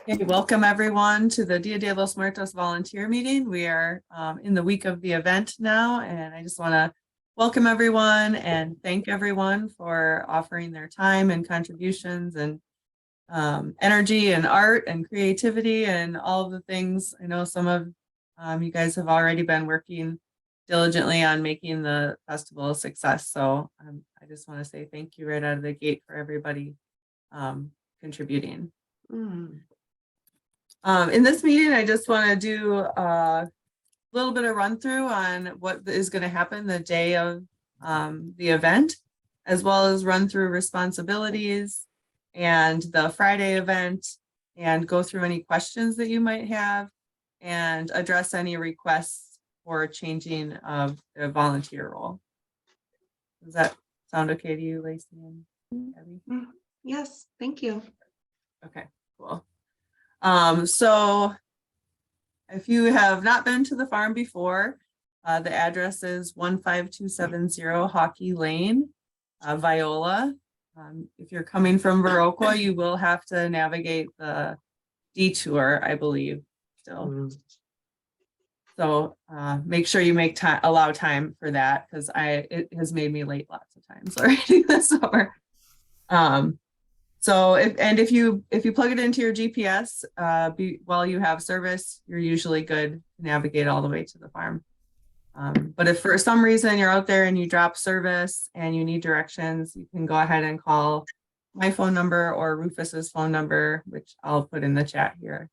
Hey, welcome everyone to the Dia de los Muertos volunteer meeting. We are in the week of the event now, and I just want to welcome everyone and thank everyone for offering their time and contributions and energy and art and creativity and all of the things. I know some of you guys have already been working diligently on making the festival a success. So I just want to say thank you right out of the gate for everybody contributing. In this meeting, I just want to do a little bit of run through on what is going to happen the day of the event, as well as run through responsibilities and the Friday event, and go through any questions that you might have and address any requests for changing of the volunteer role. Does that sound okay to you, Lacey and Abby? Yes, thank you. Okay, cool. So if you have not been to the farm before, the address is 15270 Hockey Lane, Viola. If you're coming from Viroqua, you will have to navigate the detour, I believe, still. So make sure you make time, allow time for that, because it has made me late lots of times already this summer. So if you plug it into your GPS while you have service, you're usually good to navigate all the way to the farm. But if for some reason you're out there and you drop service and you need directions, you can go ahead and call my phone number or Rufus's phone number, which I'll put in the chat here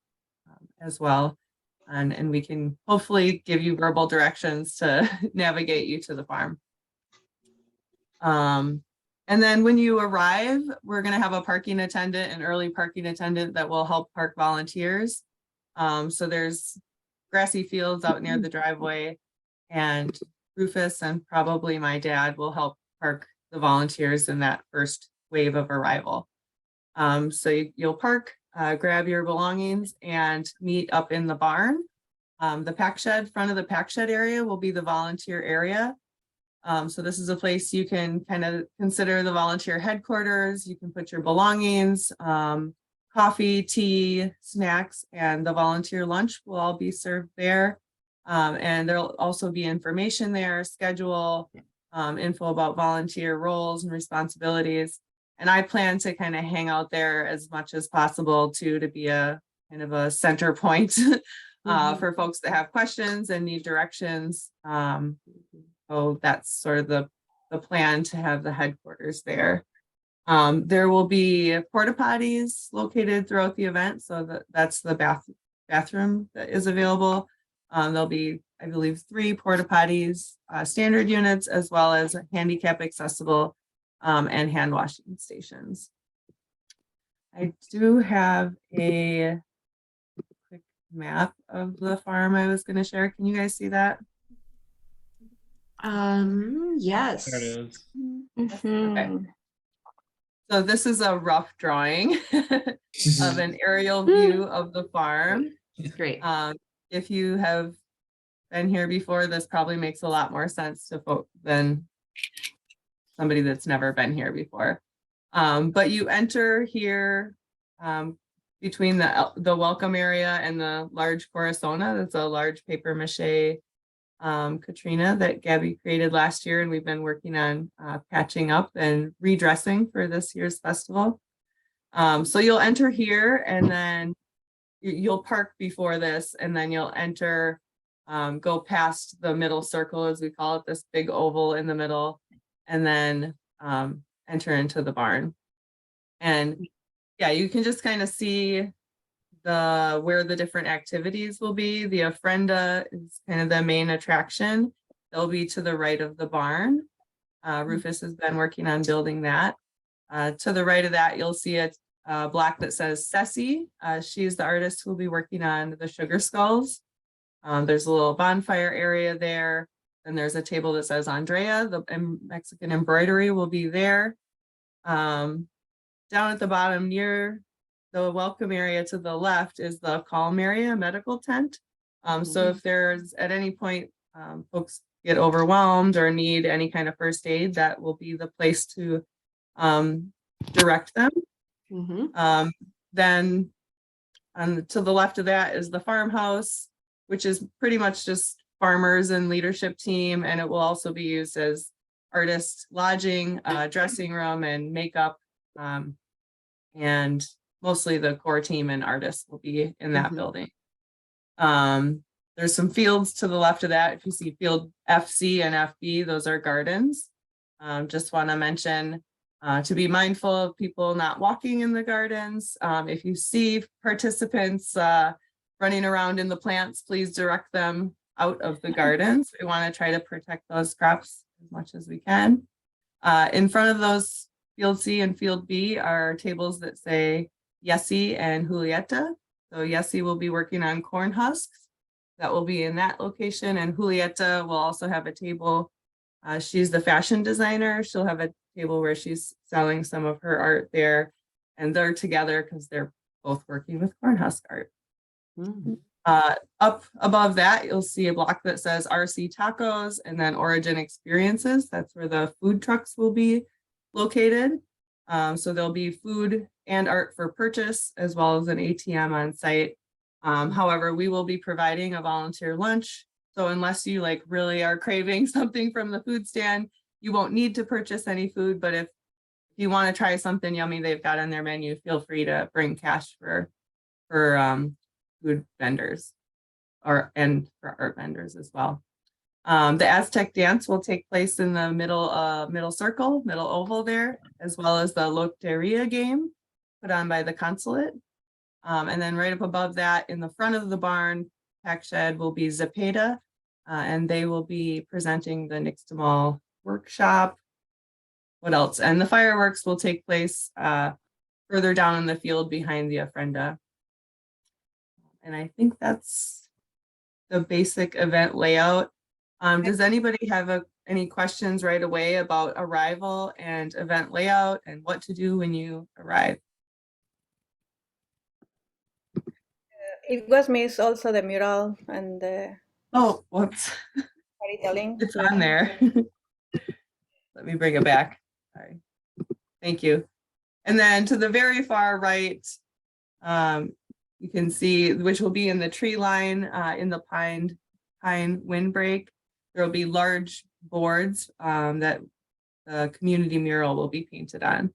as well. And we can hopefully give you verbal directions to navigate you to the farm. And then when you arrive, we're going to have a parking attendant, an early parking attendant that will help park volunteers. So there's grassy fields out near the driveway, and Rufus and probably my dad will help park the volunteers in that first wave of arrival. So you'll park, grab your belongings, and meet up in the barn. The pack shed, front of the pack shed area will be the volunteer area. So this is a place you can kind of consider the volunteer headquarters. You can put your belongings, coffee, tea, snacks, and the volunteer lunch will all be served there. And there'll also be information there, schedule, info about volunteer roles and responsibilities. And I plan to kind of hang out there as much as possible too, to be a kind of a center point for folks that have questions and need directions. So that's sort of the plan, to have the headquarters there. There will be porta potties located throughout the event. So that's the bathroom that is available. There'll be, I believe, 3 porta potties, standard units, as well as handicap accessible and hand washing stations. I do have a quick map of the farm I was going to share. Can you guys see that? Yes. There it is. Okay. So this is a rough drawing of an aerial view of the farm. Great. If you have been here before, this probably makes a lot more sense to folks than somebody that's never been here before. But you enter here between the welcome area and the large Corazona. That's a large paper mache Katrina that Gabby created last year, and we've been working on patching up and redressing for this year's festival. So you'll enter here, and then you'll park before this, and then you'll enter, go past the middle circle, as we call it, this big oval in the middle, and then enter into the barn. And yeah, you can just kind of see where the different activities will be. The ofrenda is kind of the main attraction. They'll be to the right of the barn. Rufus has been working on building that. To the right of that, you'll see a block that says Ceci. She's the artist who will be working on the sugar skulls. There's a little bonfire area there. And there's a table that says Andrea. The Mexican embroidery will be there. Down at the bottom near the welcome area to the left is the calm area medical tent. So if there's at any point folks get overwhelmed or need any kind of first aid, that will be the place to direct them. Mhm. Then to the left of that is the farmhouse, which is pretty much just farmers and leadership team, and it will also be used as artist lodging, dressing room, and makeup. And mostly the core team and artists will be in that Mhm. building. There's some fields to the left of that. If you see field FC and FB, those are gardens. Just want to mention to be mindful of people not walking in the gardens. If you see participants running around in the plants, please direct them out of the gardens. We want to try to protect those crops as much as we can. In front of those field C and field B are tables that say Yessi and Julieta. So Yessi will be working on corn husks. That will be in that location, and Julieta will also have a table. She's the fashion designer. She'll have a table where she's selling some of her art there, and they're together because they're both working with corn husk art. Mhm. Up above that, you'll see a block that says RC Tacos and then Origin Experiences. That's where the food trucks will be located. So there'll be food and art for purchase, as well as an ATM on site. However, we will be providing a volunteer lunch. So unless you like really are craving something from the food stand, you won't need to purchase any food. But if you want to try something yummy they've got on their menu, feel free to bring cash for food vendors and for art vendors as well. The Aztec dance will take place in the middle circle, middle oval there, as well as the Loteria game put on by the consulate. And then right up above that in the front of the barn, pack shed will be Zepeda, and they will be presenting the Nixtamal workshop. What else? And the fireworks will take place further down in the field behind the ofrenda. And I think that's the basic event layout. Does anybody have any questions right away about arrival and event layout and what to do when you arrive? It was missed also the mural and the Oh, whoops, storytelling. it's on there. Let me bring it back. Sorry. Thank you. And then to the very far right, you can see, which will be in the tree line in the pine windbreak. There will be large boards that the community mural will be painted on.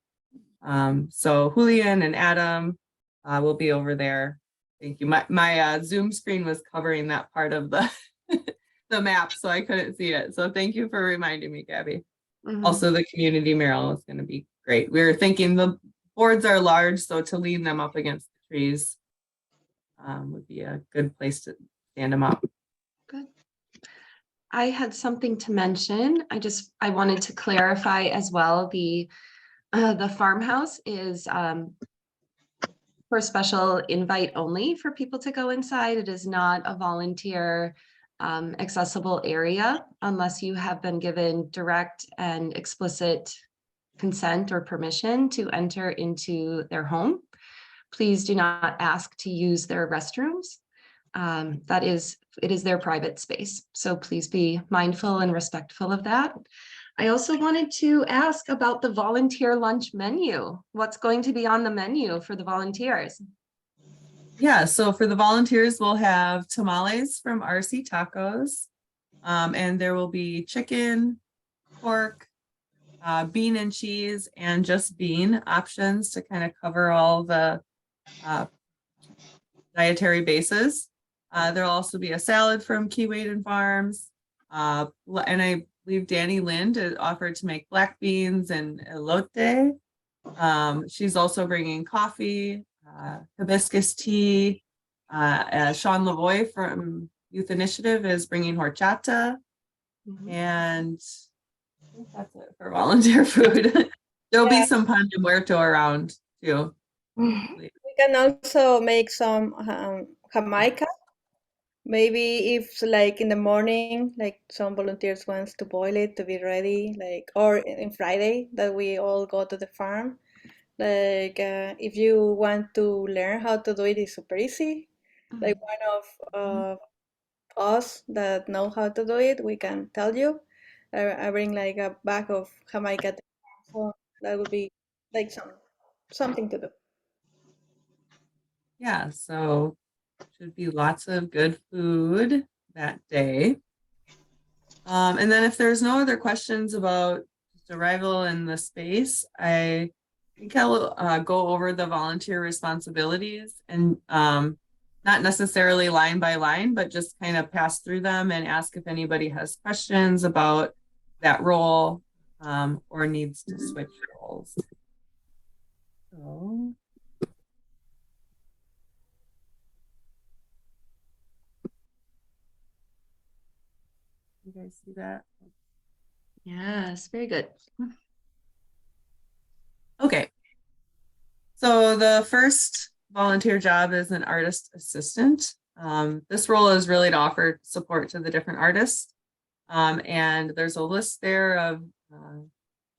So Julian and Adam will be over there. Thank you. My Zoom screen was covering that part of the the map, so I couldn't see it. So thank you for reminding me, Gabby. Mhm. Also, the community mural is going to be great. We were thinking the boards are large, so to lean them up against the trees would be a good place to stand them up. Good. I had something to mention. I wanted to clarify as well. The farmhouse is for special invite only for people to go inside. It is not a volunteer accessible area unless you have been given direct and explicit consent or permission to enter into their home. Please do not ask to use their restrooms. It is their private space. So please be mindful and respectful of that. I also wanted to ask about the volunteer lunch menu. What's going to be on the menu for the volunteers? Yeah, so for the volunteers, we'll have tamales from RC Tacos, and there will be chicken, pork, bean and cheese, and just bean options to kind of cover all the dietary bases. There'll also be a salad from Keewaydin Farms, and I believe Danny Lind offered to make black beans and elote. She's also bringing coffee, hibiscus tea. Sean Lavoie from Youth Initiative is bringing horchata. Mhm. And I think that's it for volunteer food. There'll be some pan de muerto around too. We can also make some Jamaica. Maybe if like in the morning, like some volunteers wants to boil it to be ready, like or in Friday that we all go to the farm. Like if you want to learn how to do it, it's super easy. Like one of us that know how to do it, we can tell you. I bring like a bag of Jamaica, so that would be like something to do. Yeah, so should be lots of good food that day. And then if there's no other questions about just arrival and the space, I think I'll go over the volunteer responsibilities and not necessarily line by line, but just kind of pass through them and ask if anybody has questions about that role or needs to switch roles. So. You guys see that? Yes, very good. Okay. So the first volunteer job is an artist assistant. This role is really to offer support to the different artists. And there's a list there of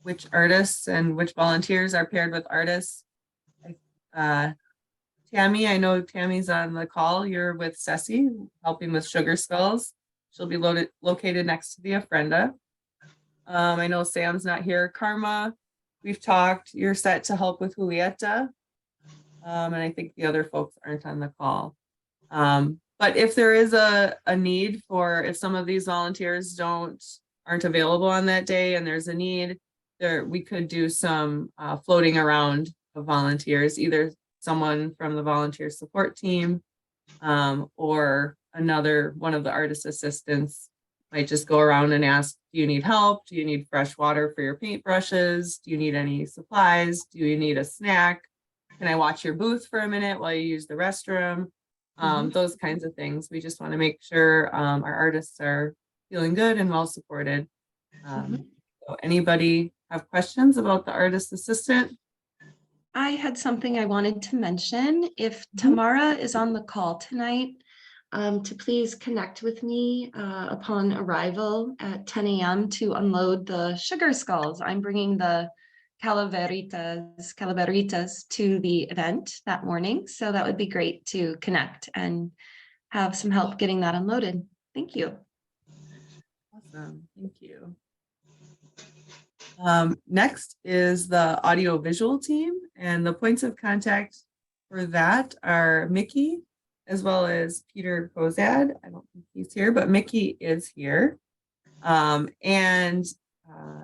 which artists and which volunteers are paired with artists. Tammy, I know Tammy's on the call. You're with Ceci, helping with Sugar Skulls. She'll be located next to the Ofrenda. I know Sam's not here. Karma, we've talked. You're set to help with Julieta. And I think the other folks aren't on the call. But if there is a need for, if some of these volunteers aren't available on that day and there's a need, we could do some floating around of volunteers, either someone from the volunteer support team or one of the artist assistants might just go around and ask, do you need help? Do you need fresh water for your paintbrushes? Do you need any supplies? Do you need a snack? Can I watch your booth for a minute while you use the restroom? Those kinds of things. We just want to make sure our artists are feeling good and well supported. So anybody have questions about the artist assistant? I had something I wanted to mention. If Tamara is on the call tonight, to please connect with me upon arrival at 10 a.m. to unload the sugar skulls. I'm bringing the calaveritas to the event that morning. So that would be great to connect and have some help getting that unloaded. Thank you. Awesome, thank you. Next is the audio visual team, and the points of contact for that are Mickey as well as Peter Kozad. I don't think he's here, but Mickey is here.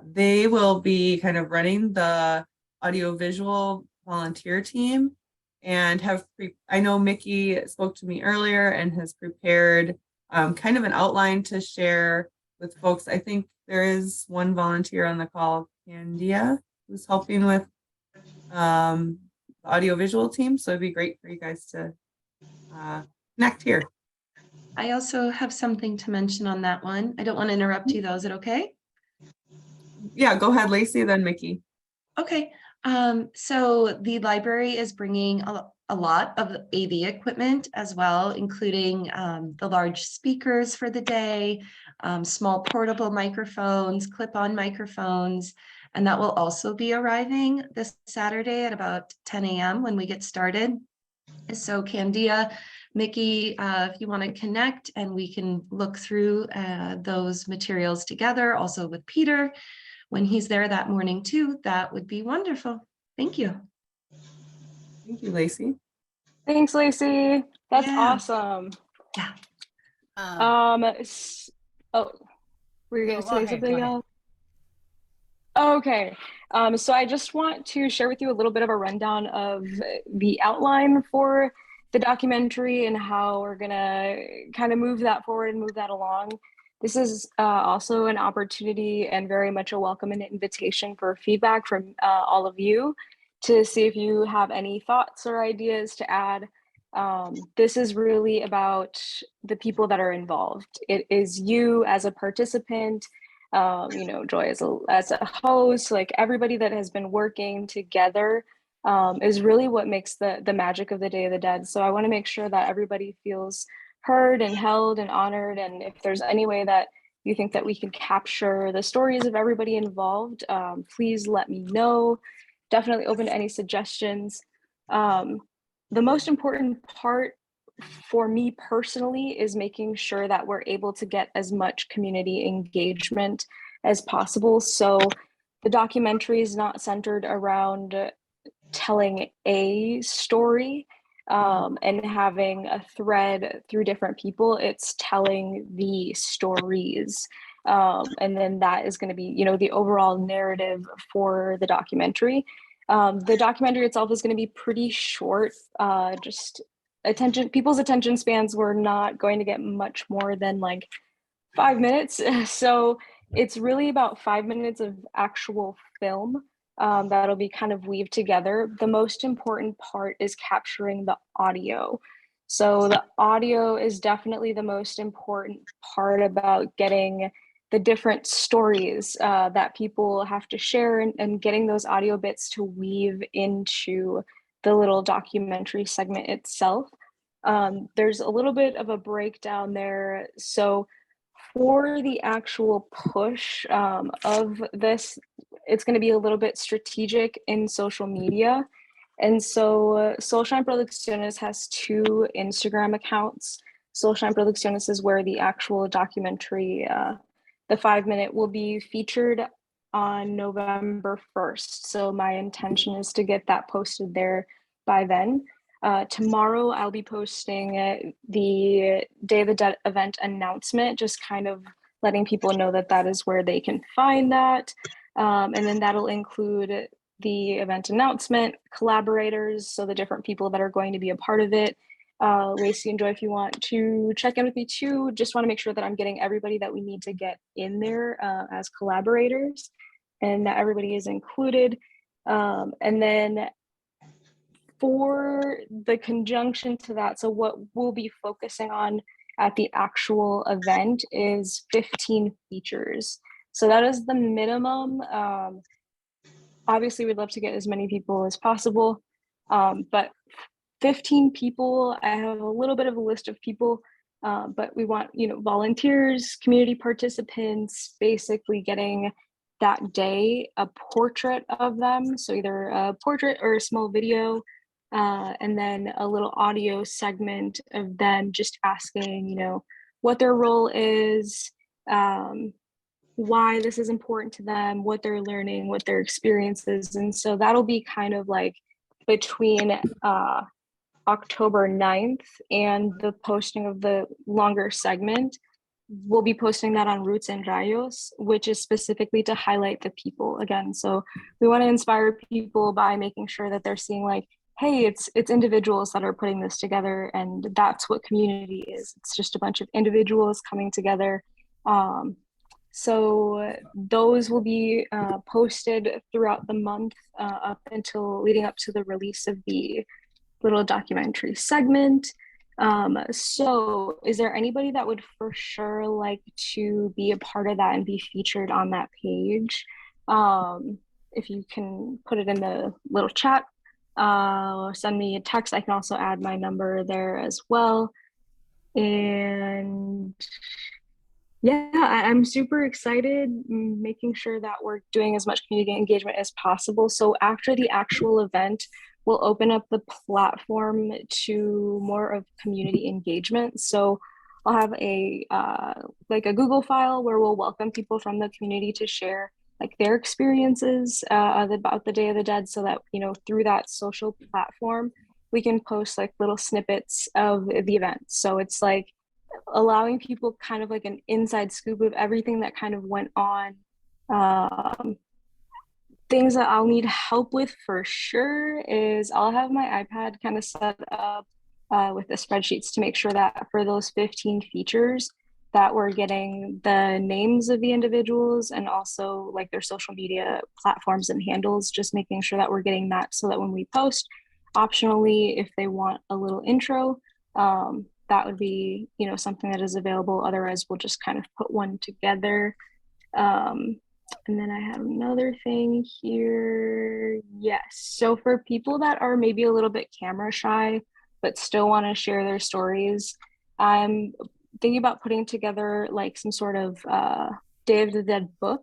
They will be kind of running the audio visual volunteer team and I know Mickey spoke to me earlier and has prepared kind of an outline to share with folks. I think there is one volunteer on the call, Candia, who's helping with the audio visual team. So it'd be great for you guys to connect here. I also have something to mention on that one. I don't want to interrupt you though. Is it okay? Yeah, go ahead, Lacey, then Mickey. Okay. So the library is bringing a lot of AV equipment as well, including the large speakers for the day, small portable microphones, clip-on microphones, and that will also be arriving this Saturday at about 10 a.m. when we get started. So Candia, Mickey, if you want to connect and we can look through those materials together, also with Peter, when he's there that morning too, that would be wonderful. Thank you. Thank you, Lacey. Thanks, Lacey. That's Yeah. awesome. Yeah. Oh, were you going to say something else? Okay. So I just want to share with you a little bit of a rundown of the outline for the documentary and how we're going to kind of move that forward and move that along. This is also an opportunity and very much a welcome and invitation for feedback from all of you to see if you have any thoughts or ideas to add. This is really about the people that are involved. It is you as a participant, Joy as a host, like everybody that has been working together is really what makes the magic of the Day of the Dead. So I want to make sure that everybody feels heard and held and honored. And if there's any way that you think that we can capture the stories of everybody involved, please let me know. Definitely open to any suggestions. The most important part for me personally is making sure that we're able to get as much community engagement as possible. So the documentary is not centered around telling a story and having a thread through different people. It's telling the stories. And then that is going to be, you know, the overall narrative for the documentary. The documentary itself is going to be pretty short. Just people's attention spans were not going to get much more than like 5 minutes. So it's really about 5 minutes of actual film that'll be kind of weaved together. The most important part is capturing the audio. So the audio is definitely the most important part about getting the different stories that people have to share and getting those audio bits to weave into the little documentary segment itself. There's a little bit of a breakdown there. So for the actual push of this, it's going to be a little bit strategic in social media. And so Solshine Producciones has 2 Instagram accounts. Solshine Producciones is where the actual documentary, the 5-minute, will be featured on November 1st. So my intention is to get that posted there by then. Tomorrow I'll be posting the Day of the Dead event announcement, just kind of letting people know that that is where they can find that. And then that'll include the event announcement, collaborators, so the different people that are going to be a part of it. Lacey and Joy, if you want to check in with me too, just want to make sure that I'm getting everybody that we need to get in there as collaborators and that everybody is included. And then for the conjunction to that, so what we'll be focusing on at the actual event is 15 features. So that is the minimum. Obviously, we'd love to get as many people as possible, but 15 people, I have a little bit of a list of people, but we want, you know, volunteers, community participants, basically getting that day a portrait of them. So either a portrait or a small video, and then a little audio segment of them just asking, you know, what their role is, why this is important to them, what they're learning, what their experience is. And so that'll be kind of like between October 9th and the posting of the longer segment. We'll be posting that on Roots and Rayos, which is specifically to highlight the people again. So we want to inspire people by making sure that they're seeing like, hey, it's individuals that are putting this together, and that's what community is. It's just a bunch of individuals coming together. So those will be posted throughout the month up until leading up to the release of the little documentary segment. So is there anybody that would for sure like to be a part of that and be featured on that page? If you can put it in the little chat, or send me a text. I can also add my number there as well. And yeah, I'm super excited, making sure that we're doing as much community engagement as possible. So after the actual event, we'll open up the platform to more of community engagement. So I'll have a like a Google file where we'll welcome people from the community to share like their experiences about the Day of the Dead, so that, you know, through that social platform, we can post like little snippets of the event. So it's like allowing people kind of like an inside scoop of everything that kind of went on. Things that I'll need help with for sure is I'll have my iPad kind of set up with the spreadsheets to make sure that for those 15 features that we're getting the names of the individuals and also like their social media platforms and handles, just making sure that we're getting that so that when we post, optionally, if they want a little intro, that would be, you know, something that is available. Otherwise, we'll just kind of put one together. And then I have another thing here. Yes. So for people that are maybe a little bit camera shy, but still want to share their stories, I'm thinking about putting together like some sort of Day of the Dead book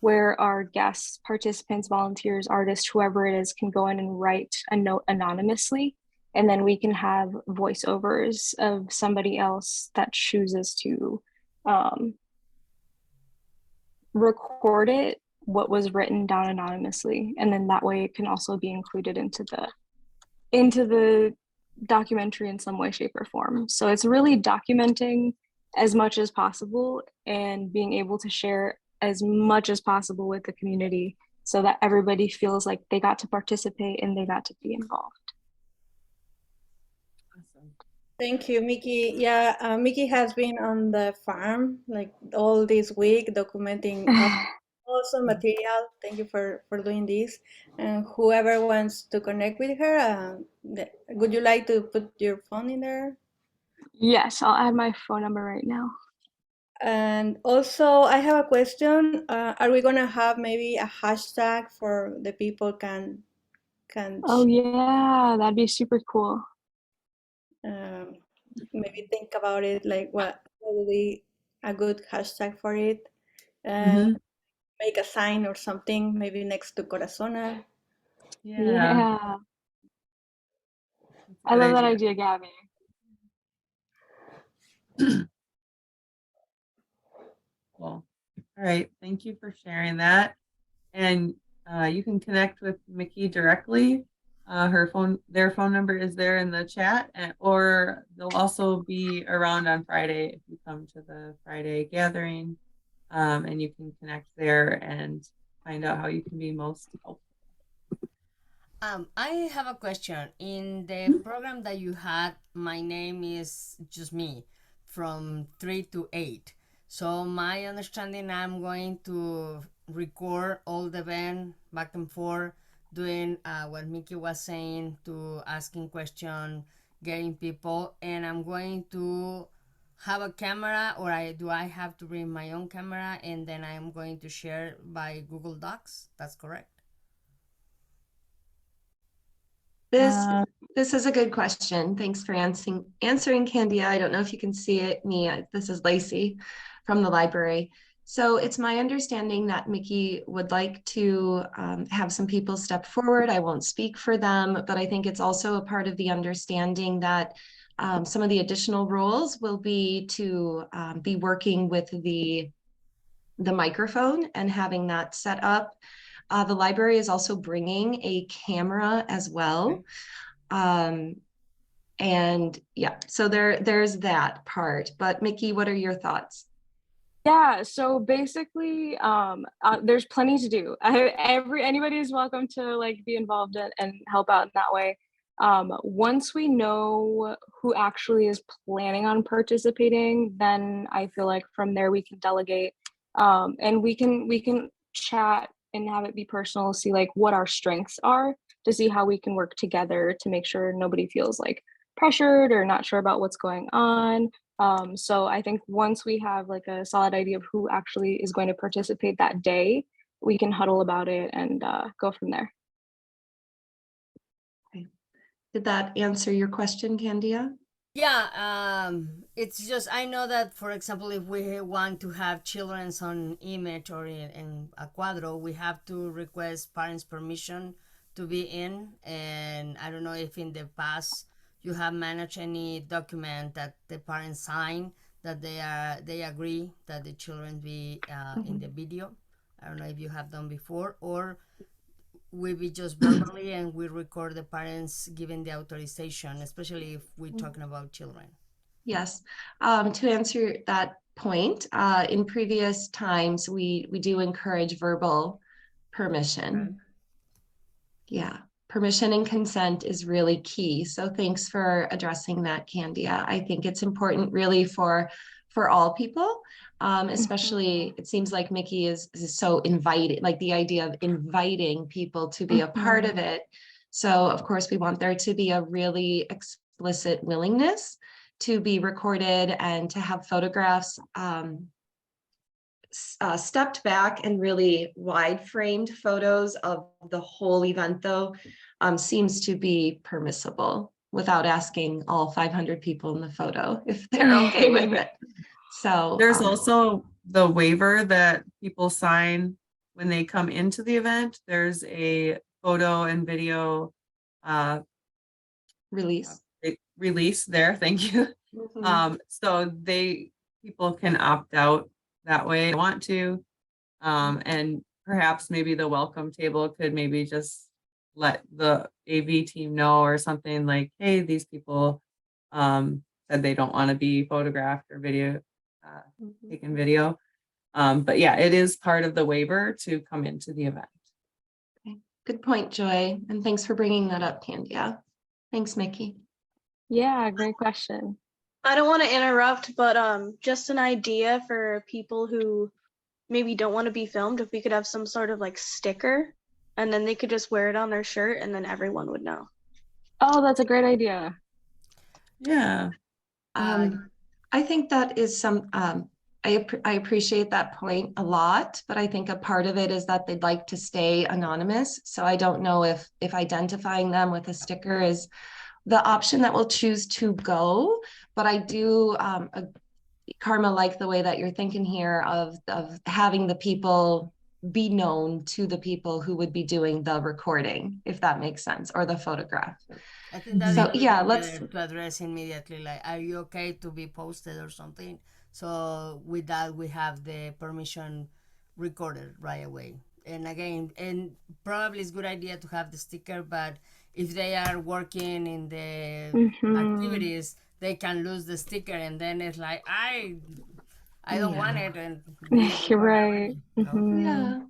where our guests, participants, volunteers, artists, whoever it is, can go in and write a note anonymously. And then we can have voiceovers of somebody else that chooses to record it what was written down anonymously, and then that way it can also be included into the documentary in some way, shape, or form. So it's really documenting as much as possible and being able to share as much as possible with the community so that everybody feels like they got to participate and they got to be involved. Awesome. Thank you, Mickey. Yeah, Mickey has been on the farm like all this week documenting awesome material. Thank you for doing this. And whoever wants to connect with her, would you like to put your phone in there? Yes, I'll add my phone number right now. And also, I have a question. Are we gonna have maybe a hashtag for the people can Oh yeah, that'd be super cool. um, maybe think about it, like what would be a good hashtag for it, and Mhm. make a sign or something, maybe next to Corazona. Yeah. Yeah. That's a I good love that idea. idea, Gabby. Cool. All right. Thank you for sharing that. And you can connect with Mickey directly. Their phone number is there in the chat, or they'll also be around on Friday if you come to the Friday gathering, and you can connect there and find out how you can be most helpful. I have a question. In the program that you had, my name is just me from 3 to 8. So my understanding, I'm going to record all the event back and forth, doing what Mickey was saying, to asking question, getting people, and I'm going to have a camera, or do I have to bring my own camera, and then I'm going to share by Google Docs? That's correct. This this is a good question. Thanks for answering, Candia. I don't know if you can see it. This is Lacey from the library. So it's my understanding that Mickey would like to have some people step forward. I won't speak for them, but I think it's also a part of the understanding that some of the additional roles will be to be working with the microphone and having that set up. The library is also bringing a camera as well. And yeah, so there's that part. But Mickey, what are your thoughts? Yeah, so basically, there's plenty to do. Anybody is welcome to like be involved and help out in that way. Once we know who actually is planning on participating, then I feel like from there we can delegate, and we can chat and have it be personal, see like what our strengths are, to see how we can work together to make sure nobody feels like pressured or not sure about what's going on. So I think once we have like a solid idea of who actually is going to participate that day, we can huddle about it and go from there. Okay. Did that answer your question, Candia? Yeah, it's just, I know that, for example, if we want to have children's on image or in a cuadro, we have to request parents' permission to be in. And I don't know if in the past you have managed any document that the parents sign that they agree that the children be in the video. I don't know if you have done before, or we be just verbally and we record the parents giving the authorization, especially if we're talking about children. Yes. To answer that point, in previous times, we do encourage verbal permission. Okay. Yeah, permission and consent is really key. So thanks for addressing that, Candia. I think it's important really for all people, especially it seems like Mickey is so invited, like the idea of inviting people to be a part of it. So of course we want there to be a really explicit willingness to be recorded and to have photographs stepped back and really wide framed photos of the whole event though seems to be permissible without asking all 500 people in the photo if they're okay with it. So There's also the waiver that people sign when they come into the event. There's a photo and video release. release there. Thank you. So people can opt out that way if they want to. And perhaps maybe the welcome table could maybe just let the AV team know or something like, hey, these people said they don't want to be photographed or taken video. But yeah, it is part of the waiver to come into the event. Okay. Good point, Joy. And thanks for bringing that up, Candia. Thanks, Mickey. Yeah, great question. I don't want to interrupt, but just an idea for people who maybe don't want to be filmed, if we could have some sort of like sticker and then they could just wear it on their shirt and then everyone would know. Oh, that's a great idea. Yeah. I think that is I appreciate that point a lot, but I think a part of it is that they'd like to stay anonymous. So I don't know if identifying them with a sticker is the option that we'll choose to go, but I do, Karma, like the way that you're thinking here of having the people be known to the people who would be doing the recording, if that makes sense, or the photograph. I think that So would be yeah, better to address immediately, like, are you okay to be posted or something? So with that, we have the permission recorded right away. And again, and probably it's a good idea to have the sticker, but if they are working in the activities, they can lose the sticker, and then it's like, I don't want it, and You're right. Yeah.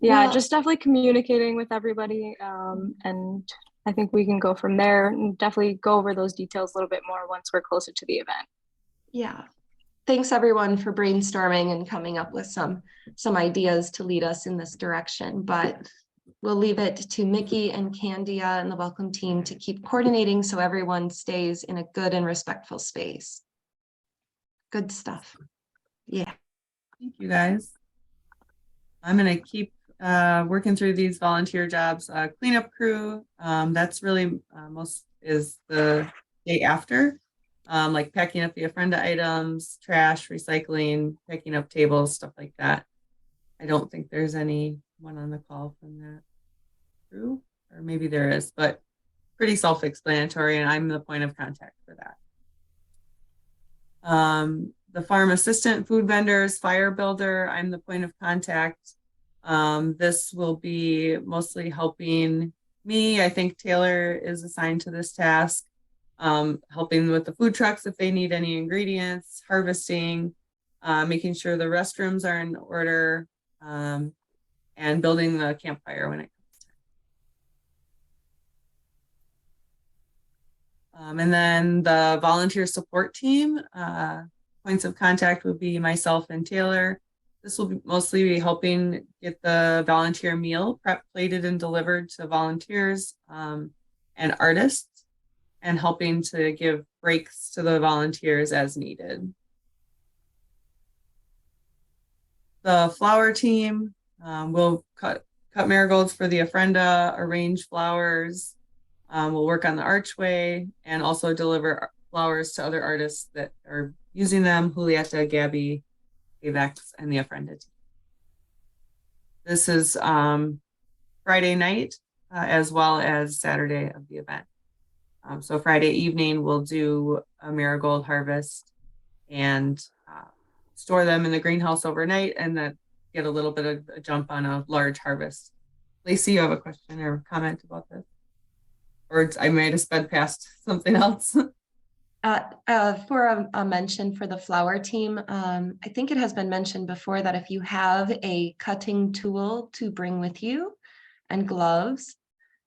Yeah, Well, just definitely communicating with everybody. And I think we can go from there and definitely go over those details a little bit more once we're closer to the event. yeah. Thanks everyone for brainstorming and coming up with some ideas to lead us in this direction, but we'll leave it to Mickey and Candia and the welcome team to keep coordinating so everyone stays in a good and respectful space. Good stuff. Yeah. Thank you, guys. I'm going to keep working through these volunteer jobs. Cleanup crew, that's really most is the day after, like packing up the ofrenda items, trash, recycling, picking up tables, stuff like that. I don't think there's anyone on the call from that crew, or maybe there is, but pretty self-explanatory, and I'm the point of contact for that. The farm assistant, food vendors, fire builder, I'm the point of contact. This will be mostly helping me. I think Taylor is assigned to this task, helping with the food trucks if they need any ingredients, harvesting, making sure the restrooms are in order, and building the campfire when it comes time. And then the volunteer support team, points of contact would be myself and Taylor. This will mostly be helping get the volunteer meal prep, plated, and delivered to volunteers and artists, and helping to give breaks to the volunteers as needed. The flower team will cut marigolds for the ofrenda, arrange flowers. We'll work on the archway and also deliver flowers to other artists that are using them, Julieta, Gabby, Avex, and the ofrenda team. This is Friday night as well as Saturday of the event. So Friday evening, we'll do a marigold harvest and store them in the greenhouse overnight, and then get a little bit of a jump on a large harvest. Lacey, you have a question or comment about this? Or I might have sped past something else. For a mention for the flower team, I think it has been mentioned before that if you have a cutting tool to bring with you and gloves,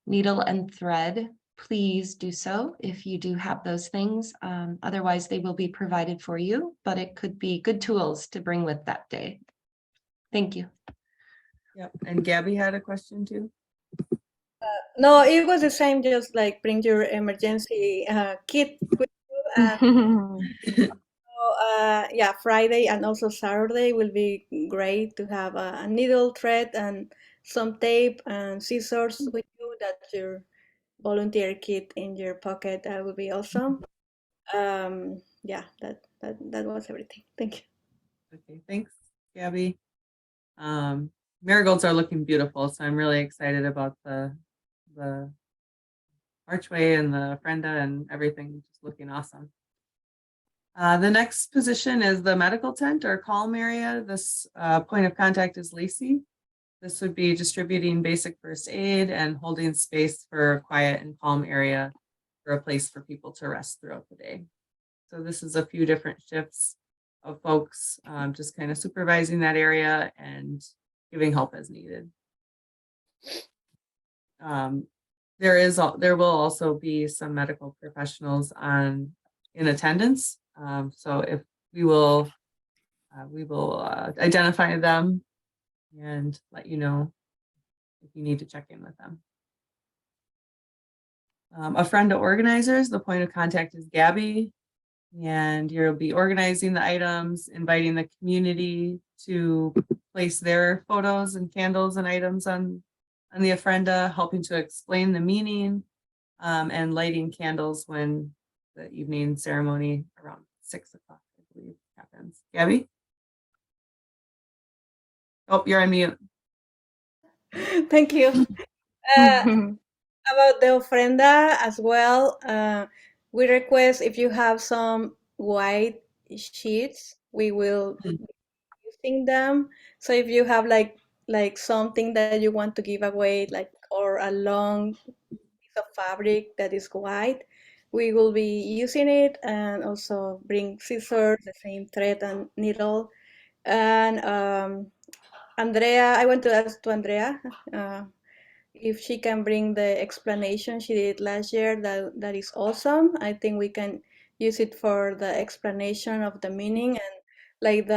needle and thread, please do so if you do have those things. Otherwise, they will be provided for you, but it could be good tools to bring with that day. Thank you. Yep. And Gabby had a question too. No, it was the same, just like bring your emergency kit with you. And yeah, Friday and also Saturday will be great to have a needle, thread, and some tape and scissors with you. That's your volunteer kit in your pocket. That would be awesome. Yeah, that was everything. Thank you. Okay, thanks, Gabby. Marigolds are looking beautiful, so I'm really excited about the archway and the ofrenda and everything just looking awesome. The next position is the medical tent or calm area. This point of contact is Lacey. This would be distributing basic first aid and holding space for a quiet and calm area for a place for people to rest throughout the day. So this is a few different shifts of folks just kind of supervising that area and giving help as needed. There will also be some medical professionals in attendance. So if we will identify them and let you know if you need to check in with them. A friend to organizers, the point of contact is Gabby, and you'll be organizing the items, inviting the community to place their photos and candles and items on the ofrenda, helping to explain the meaning, and lighting candles when the evening ceremony around 6 o'clock, I believe, happens. Gabby? Oh, you're on mute. Thank you. About the ofrenda as well, we request if you have some white sheets, we will be using them. So if you have like something that you want to give away, like or a long piece of fabric that is white, we will be using it, and also bring scissors, the same thread and needle. And Andrea, I want to ask to Andrea. If she can bring the explanation she did last year, that is awesome. I think we can use it for the explanation of the meaning, and like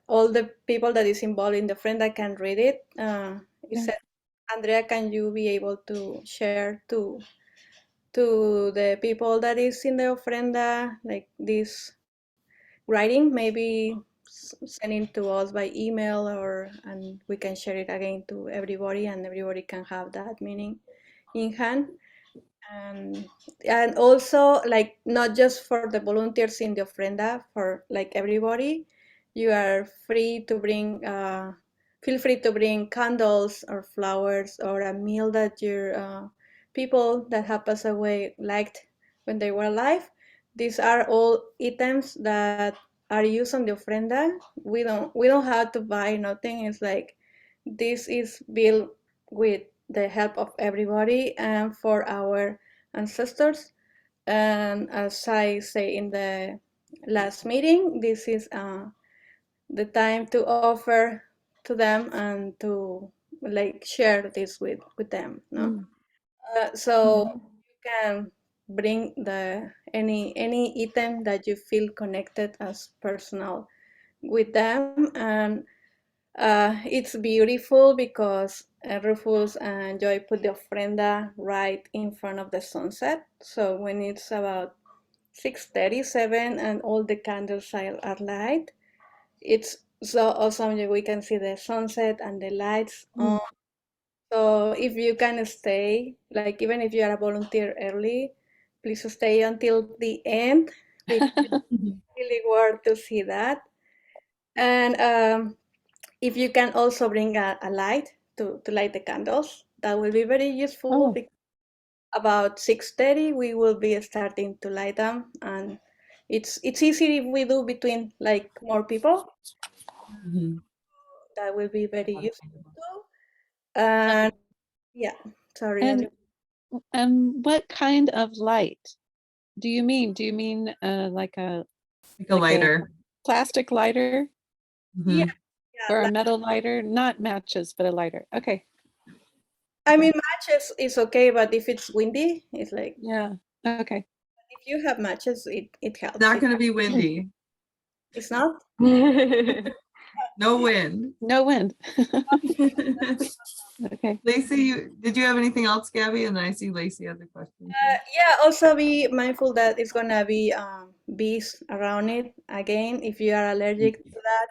all the people that is involved in the friend that can read it. Andrea, can you be able to share to the people that is in the ofrenda, like this writing, maybe sending to us by email, and we can share it again to everybody, and everybody can have that meaning in hand. And also, like, not just for the volunteers in the ofrenda, for like everybody, you are free to bring feel free to bring candles or flowers or a meal that your people that have passed away liked when they were alive. These are all items that are used on the ofrenda. We don't have to buy nothing. It's like this is built with the help of everybody and for our ancestors. And as I say in the last meeting, this is the time to offer to them and to like share this with them. No, so you can bring any item that you feel connected as personal with them. And it's beautiful because Rufus and Joy put the ofrenda right in front of the sunset. So when it's about 6:37 and all the candles are light, it's so awesome that we can see the sunset and the lights on. So if you can stay, like even if you are a volunteer early, please stay until the end. Because it's really worth to see that. And if you can also bring a light to light the candles, that will be very useful. Because about 6:30, we will be starting to light them, and it's easy if we do between like more people. That will be very useful too. And yeah, sorry, And Andrea. what kind of light do you mean? Do you mean like a Like a lighter. plastic lighter Yeah, or a like, metal lighter? Not matches, but a lighter. Okay. I mean, matches is okay, but if it's windy, it's like Yeah. Okay. if you have matches, it helps. Not going to be windy. It's not. No wind. No wind. Okay. Lacey, did you have anything else, Gabby? And then I see Lacey has a question. Yeah, also be mindful that it's gonna be bees around it again if you are allergic to that,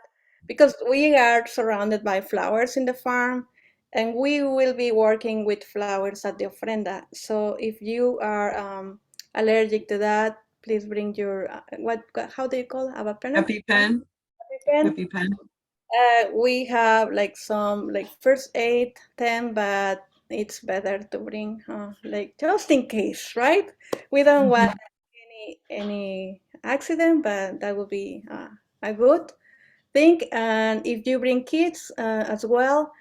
because we are surrounded by flowers in the farm, and we will be working with flowers at the ofrenda. So if you are allergic to that, please bring your how do you call it? Abapenna? EpiPen. EpiPen. EpiPen. We have like some like first aid 10, but it's better to bring like just in case, right? We don't want any accident, but that would be a good thing. And if you bring kids as well,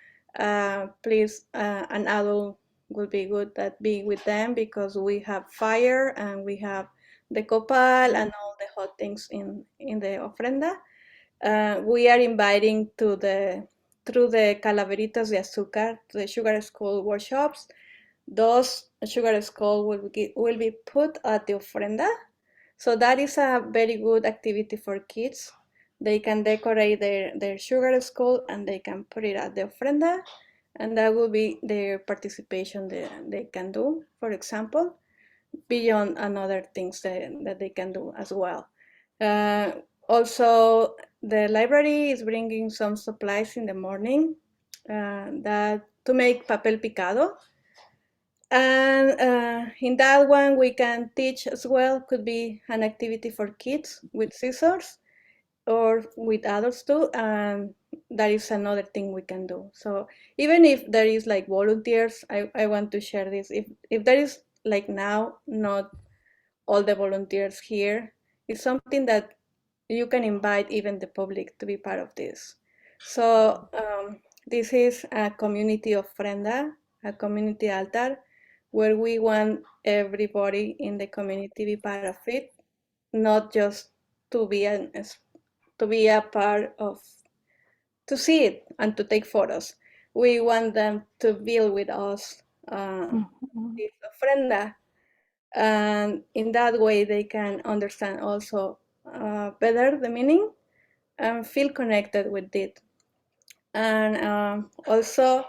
please, an adult will be good at being with them because we have fire and we have the copal and all the hot things in the ofrenda. We are inviting through the Calaveritas de Azúcar, to the Sugar School workshops. Those Sugar Skull will be put at the ofrenda. So that is a very good activity for kids. They can decorate their Sugar Skull and they can put it at the ofrenda. And that will be their participation that they can do, for example, beyond another things that they can do as well. Also, the library is bringing some supplies in the morning that to make papel picado. And in that one, we can teach as well, could be an activity for kids with scissors or with adults too. And that is another thing we can do. So even if there is like volunteers, I want to share this. If there is like now, not all the volunteers here, it's something that you can invite even the public to be part of this. So this is a community ofrenda, a community altar, where we want everybody in the community to be part of it, not just to be a part of, to see it and to take photos. We want them to build with us this ofrenda, and in that way they can understand also better the meaning and feel connected with it. And also,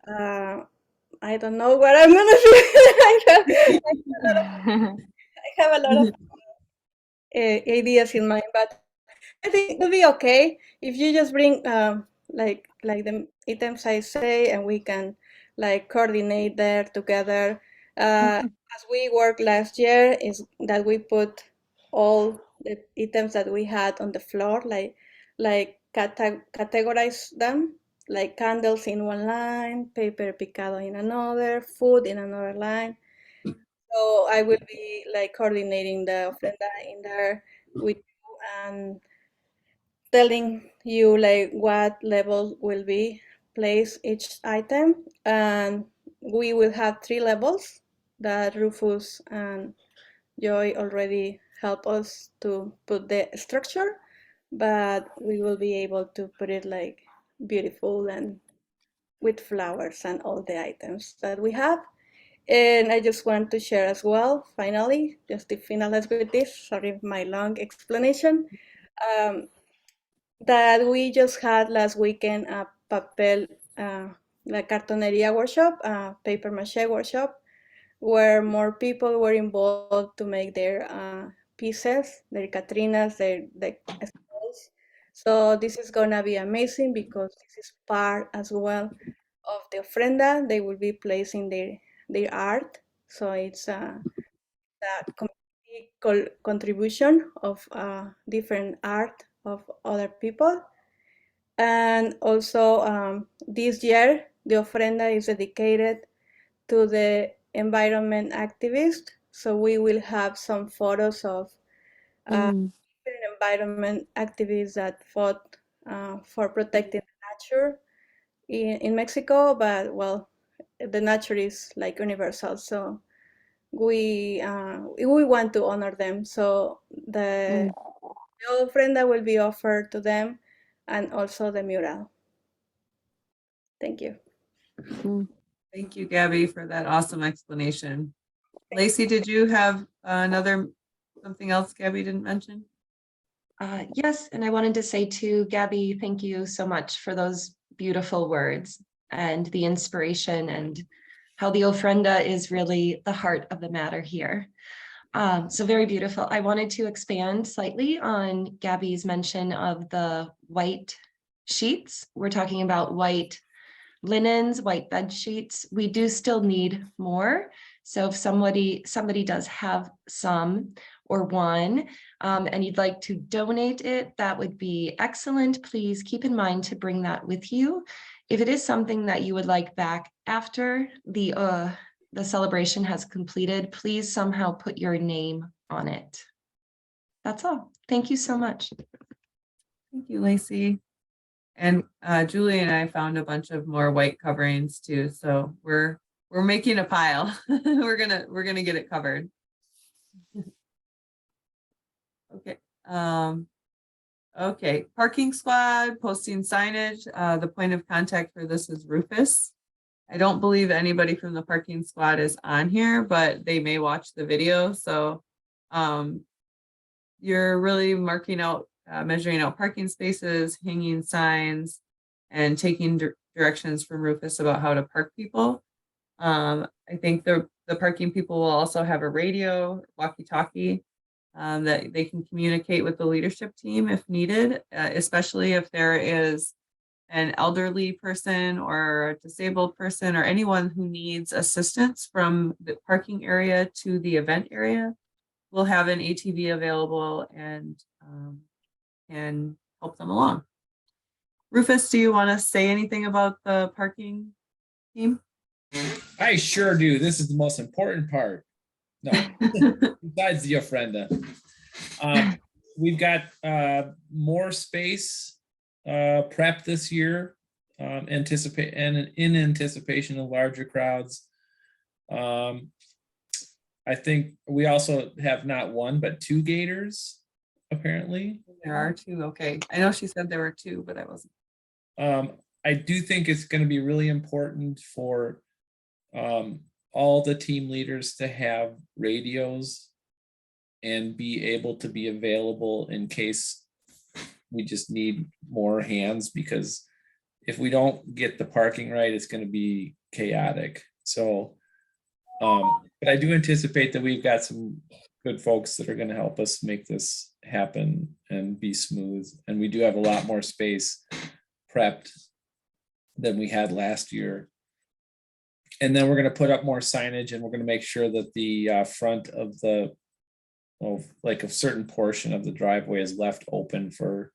I don't know what I'm gonna do. I have a lot of ideas in mind, but I think it'll be okay if you just bring like the items I say, and we can like coordinate there together. As we worked last year, is that we put all the items that we had on the floor, categorize them, like candles in one line, paper picado in another, food in another line. So I will be like coordinating the ofrenda in there with you and telling you like what level will be placed each item. And we will have 3 levels that Rufus and Joy already help us to put the structure, but we will be able to put it like beautiful and with flowers and all the items that we have. And I just want to share as well, finally, just to finalize with this, sorry, my long explanation, that we just had last weekend a papel, la cartoneria workshop, paper mache workshop, where more people were involved to make their pieces, their Catrinas, their skulls. So this is gonna be amazing because this is part as well of the ofrenda. They will be placing their art. So it's a community contribution of different art of other people. And also this year, the ofrenda is dedicated to the environment activist. So we will have some photos of environment activists that fought for protecting the nature in Mexico, but well, the nature is like universal. So we want to honor them. So the ofrenda will be offered to them, and also the mural. Thank you. Thank you, Gabby, for that awesome explanation. Lacey, did you have something else Gabby didn't mention? Yes, and I wanted to say to Gabby, thank you so much for those beautiful words and the inspiration, and how the ofrenda is really the heart of the matter here. So very beautiful. I wanted to expand slightly on Gabby's mention of the white sheets. We're talking about white linens, white bed sheets. We do still need more. So if somebody does have some or one, and you'd like to donate it, that would be excellent. Please keep in mind to bring that with you. If it is something that you would like back after the celebration has completed, please somehow put your name on it. That's all. Thank you so much. Thank you, Lacey. And Julie and I found a bunch of more white coverings too. So we're making a pile. We're gonna get it covered. Okay. Okay. Parking squad posting signage. The point of contact for this is Rufus. I don't believe anybody from the parking squad is on here, but they may watch the video. So you're really marking out, measuring out parking spaces, hanging signs, and taking directions from Rufus about how to park people. I think the parking people will also have a radio, walkie-talkie, that they can communicate with the leadership team if needed, especially if there is an elderly person or a disabled person or anyone who needs assistance from the parking area to the event area. We'll have an ATV available and can help them along. Rufus, do you want to say anything about the parking team? I sure do. This is the most important part. No, besides the ofrenda. We've got more space prep this year, in anticipation of larger crowds. I think we also have not one, but two gators, apparently. There are two. Okay. I know she said there were two, but I wasn't. I do think it's going to be really important for all the team leaders to have radios and be able to be available in case we just need more hands, because if we don't get the parking right, it's going to be chaotic. So, but I do anticipate that we've got some good folks that are going to help us make this happen and be smooth. And we do have a lot more space prepped than we had last year. And then we're going to put up more signage, and we're going to make sure that the front of the, like a certain portion of the driveway is left open for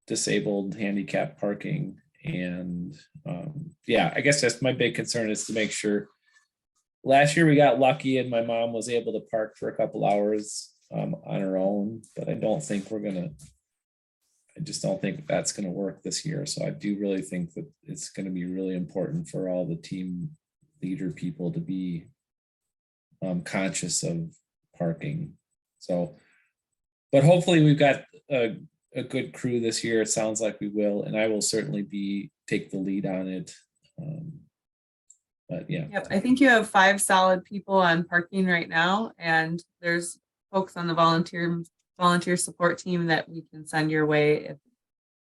disabled, handicapped parking. And yeah, I guess that's my big concern, is to make sure. Last year we got lucky and my mom was able to park for a couple hours on her own, but I just don't think that's going to work this year. So I do really think that it's going to be really important for all the team leader people to be conscious of parking. So, but hopefully we've got a good crew this year. It sounds like we will, and I will certainly take the lead on it. But yeah. Yep, I think you have 5 solid people on parking right now, and there's folks on the volunteer support team that we can send your way if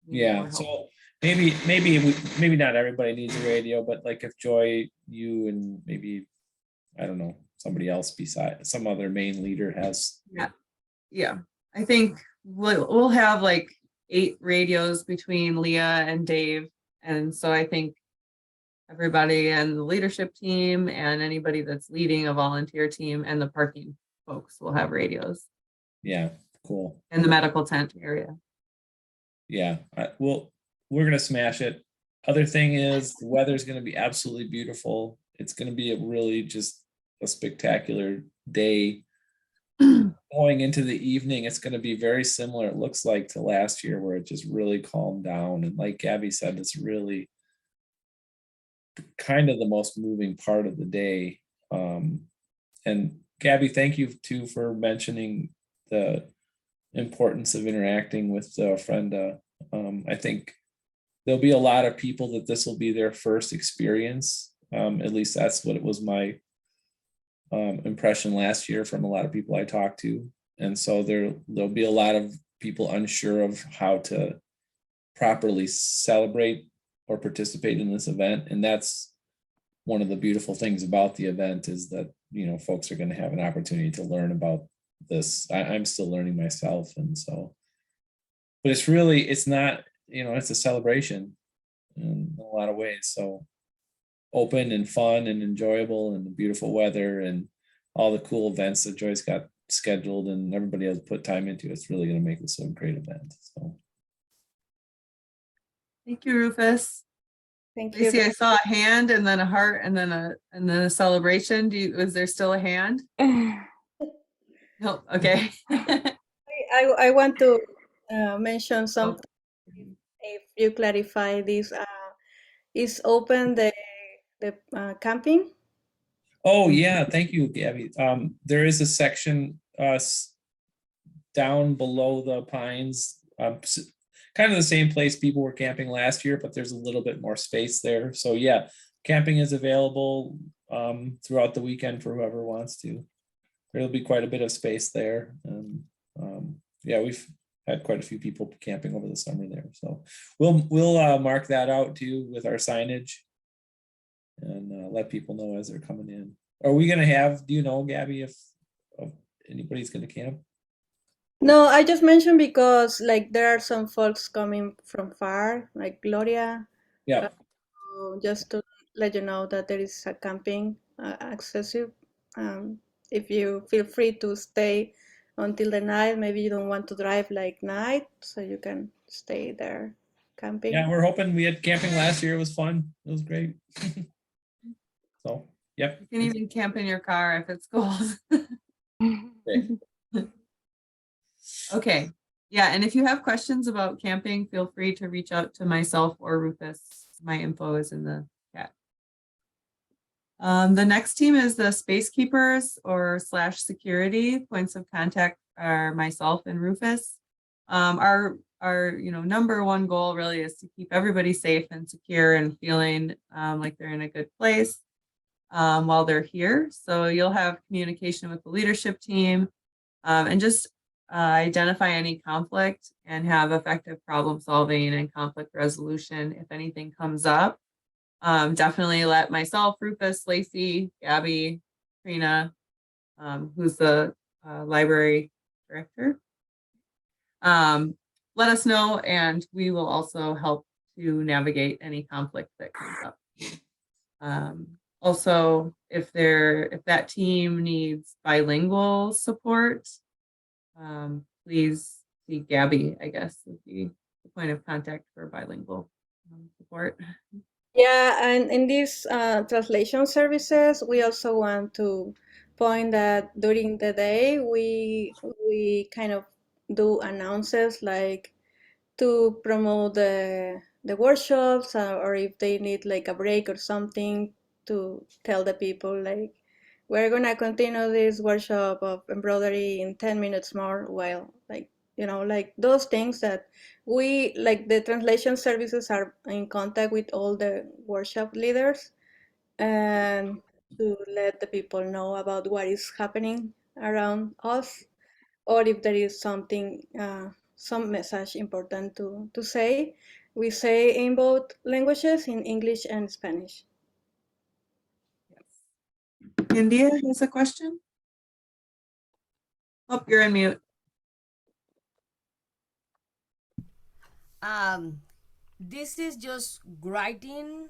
you need more help. So maybe not everybody needs a radio, but like if Joy, you, and maybe, I don't know, somebody else beside some other main leader has. Yeah. I think we'll have like 8 radios between Leah and Dave, and so I think everybody and the leadership team and anybody that's leading a volunteer team and the parking folks will have radios. Yeah, cool. In the medical tent area. Yeah, we're gonna smash it. Other thing is, the weather's gonna be absolutely beautiful. It's gonna be a really just a spectacular day. Going into the evening, it's gonna be very similar, it looks like, to last year, where it just really calmed down. And like Gabby said, it's really kind of the most moving part of the day. And Gabby, thank you too for mentioning the importance of interacting with the friend. I think there'll be a lot of people that this will be their first experience. At least that's what it was my impression last year from a lot of people I talked to. And so there'll be a lot of people unsure of how to properly celebrate or participate in this event. And that's one of the beautiful things about the event, is that, you know, folks are going to have an opportunity to learn about this. I'm still learning myself. And so, but it's not, you know, it's a celebration in a lot of ways. So open and fun and enjoyable, and the beautiful weather and all the cool events that Joyce got scheduled and everybody has put time into. It's really going to make this a great event. So. Thank you, Rufus. Thank you. Lacey, I saw a hand and then a heart and then a celebration. Was there still a hand? No. Okay. I want to mention something. if you clarify this, is open the camping? Oh, yeah, thank you, Gabby. There is a section down below the pines, kind of the same place people were camping last year, but there's a little bit more space there. So yeah, camping is available throughout the weekend for whoever wants to. There'll be quite a bit of space there. And yeah, we've had quite a few people camping over the summer there. So we'll mark that out too with our signage and let people know as they're coming in. Are we gonna have, do you know, Gabby, if anybody's gonna camp? No, I just mentioned because like there are some folks coming from far, like Gloria. Yeah, So just to let you know that there is a camping accessible. If you feel free to stay until the night, maybe you don't want to drive like night, so you can stay there camping. yeah, we're hoping. We had camping last year. It was fun. It was great. So, yep. You can even camp in your car if it's cold. Great. Okay, yeah, and if you have questions about camping, feel free to reach out to myself or Rufus. My info is in the chat. The next team is the Space Keepers or / security. Points of contact are myself and Rufus. Our number one goal really is to keep everybody safe and secure and feeling like they're in a good place while they're here. So you'll have communication with the leadership team and just identify any conflict and have effective problem solving and conflict resolution if anything comes up. Definitely let myself, Rufus, Lacey, Gabby, Trina, who's the library director, let us know, and we will also help to navigate any conflict that comes up. Also, if that team needs bilingual support, please see Gabby, I guess, would be the point of contact for bilingual support. Yeah, and in these translation services, we also want to point that during the day we kind of do announces like to promote the workshops or if they need like a break or something to tell the people like we're gonna continue this workshop of embroidery in 10 minutes more while like like those things that we like the translation services are in contact with all the workshop leaders and to let the people know about what is happening around us or if there is something some message important to say. We say in both languages, in English and Spanish. Yes. India has a question. Oh, you're on mute. This is just writing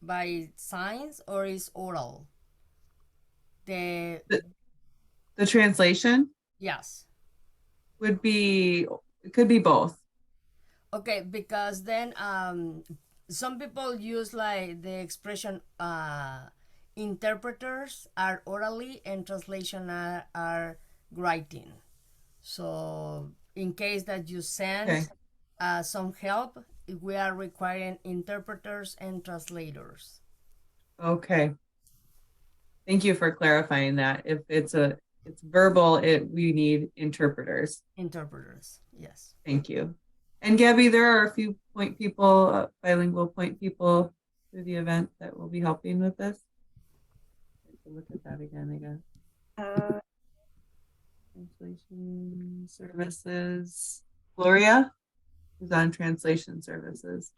by signs or is oral? The The translation yes. would be, it could be both. Okay, because then some people use like the expression interpreters are orally and translation are writing. So in case that you send some help, we are requiring interpreters and translators. Okay. Thank you for clarifying that. If it's verbal, we need interpreters. Interpreters, yes. Thank you. And Gabby, there are a few point people, bilingual point people through the event that will be helping with this. Look at that again, I guess. Translation services. Gloria is on translation services.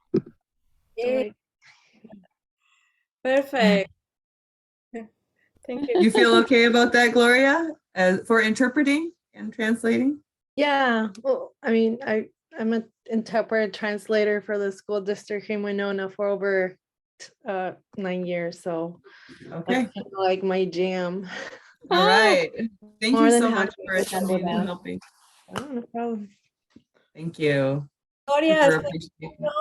Yeah. Perfect. Thank you. You feel okay about that, Gloria, for interpreting and translating? Yeah, well, I mean, I'm an interpreter translator for the school district in Winona for over 9 years, so okay, that's kind of like my jam. All right, thank More you than so much happy for to handle attending and that. helping. Oh, no problem. Thank you. Gloria, Super appreciate it.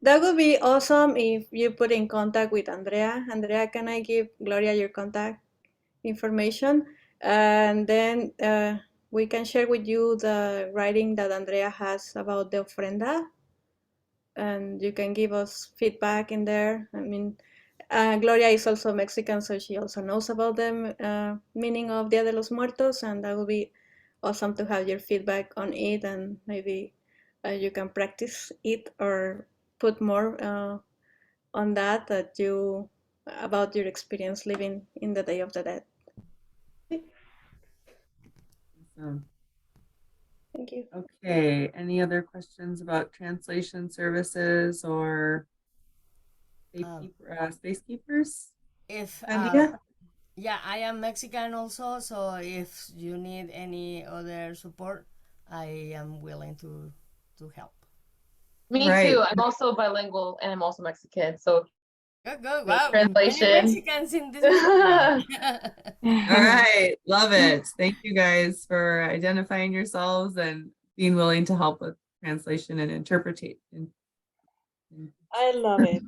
that would be awesome if you put in contact with Andrea. Andrea, can I give Gloria your contact information? And then we can share with you the writing that Andrea has about the ofrenda. and you can give us feedback in there. I mean, Gloria is also Mexican, so she also knows about the meaning of Dia de los Muertos, and that would be awesome to have your feedback on it, and maybe you can practice it or put more on that you about your experience living in the Day of the Dead. Awesome. Thank you. Okay, any other questions about translation services or space keepers? If Andrea? yeah, I am Mexican also, so if you need any other support, I am willing to help. Me Right. too. I'm also bilingual and I'm also Mexican. So Go, Great wow, many translation. Mexicans in this group now. All right, love it. Thank you guys for identifying yourselves and being willing to help with translation and interpretation. I love it.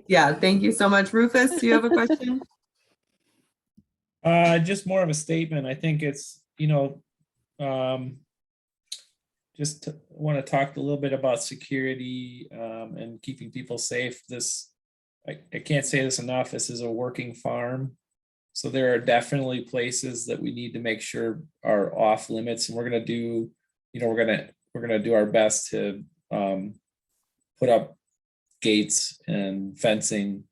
Yeah, thank you so much. Rufus, do you have a question? Just more of a statement. I think it's, just want to talk a little bit about security and keeping people safe. I can't say this enough. This is a working farm. So there are definitely places that we need to make sure are off limits, and we're gonna do, we're gonna do our best to put up gates and fencing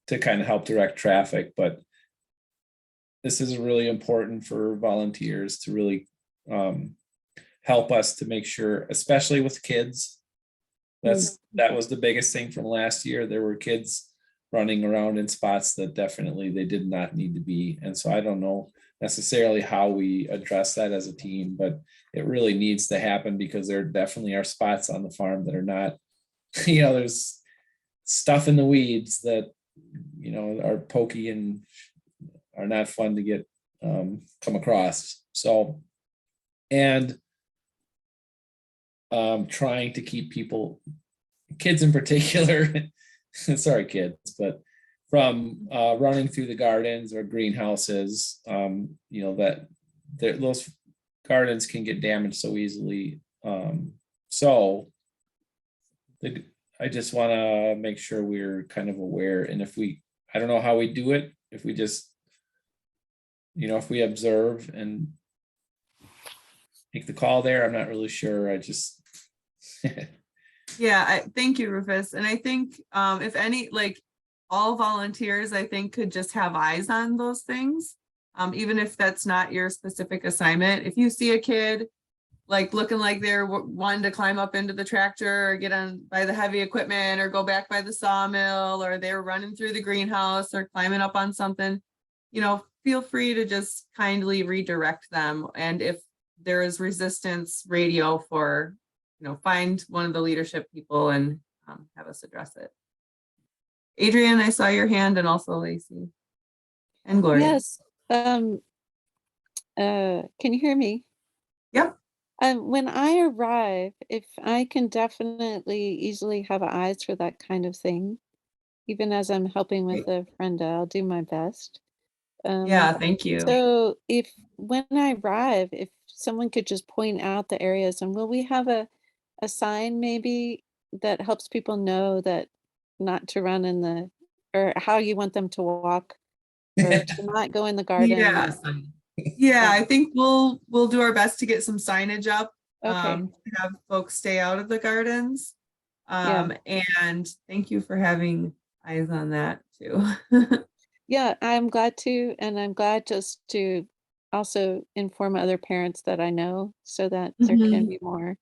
to kind of help direct traffic. But this is really important for volunteers to really help us to make sure, especially with kids. That was the biggest thing from last year. There were kids running around in spots that definitely they did not need to be. And so I don't know necessarily how we address that as a team, but it really needs to happen because there definitely are spots on the farm that are not, there's stuff in the weeds that, are pokey and are not fun to get come across. So, and trying to keep people, kids in particular, sorry kids, but from running through the gardens or greenhouses, that those gardens can get damaged so easily. So I just want to make sure we're kind of aware, and I don't know how we do it, if we just, if we observe and make the call there, I'm not really sure. I just Yeah, thank you, Rufus. And I think if any, like all volunteers, I think could just have eyes on those things. Even if that's not your specific assignment. If you see a kid like looking like they're wanting to climb up into the tractor or get on by the heavy equipment or go back by the sawmill, or they're running through the greenhouse or climbing up on something, feel free to just kindly redirect them. And if there is resistance, radio for, find one of the leadership people and have us address it. Adrian, I saw your hand, and also Lacey and Gloria. Yes. Can you hear me? Yep. When I arrive, if I can definitely easily have eyes for that kind of thing, even as I'm helping with a friend, I'll do my best. Yeah, thank you. So when I arrive, if someone could just point out the areas, and will we have a sign maybe that helps people know that not to run or how you want them to walk or to not go in the garden? Yeah, I think we'll do our best to get some signage up. Okay. To have folks stay out of the gardens. And thank you for having eyes on that too. Yeah, I'm glad to, and I'm glad just to also inform other parents that I know so that there can be more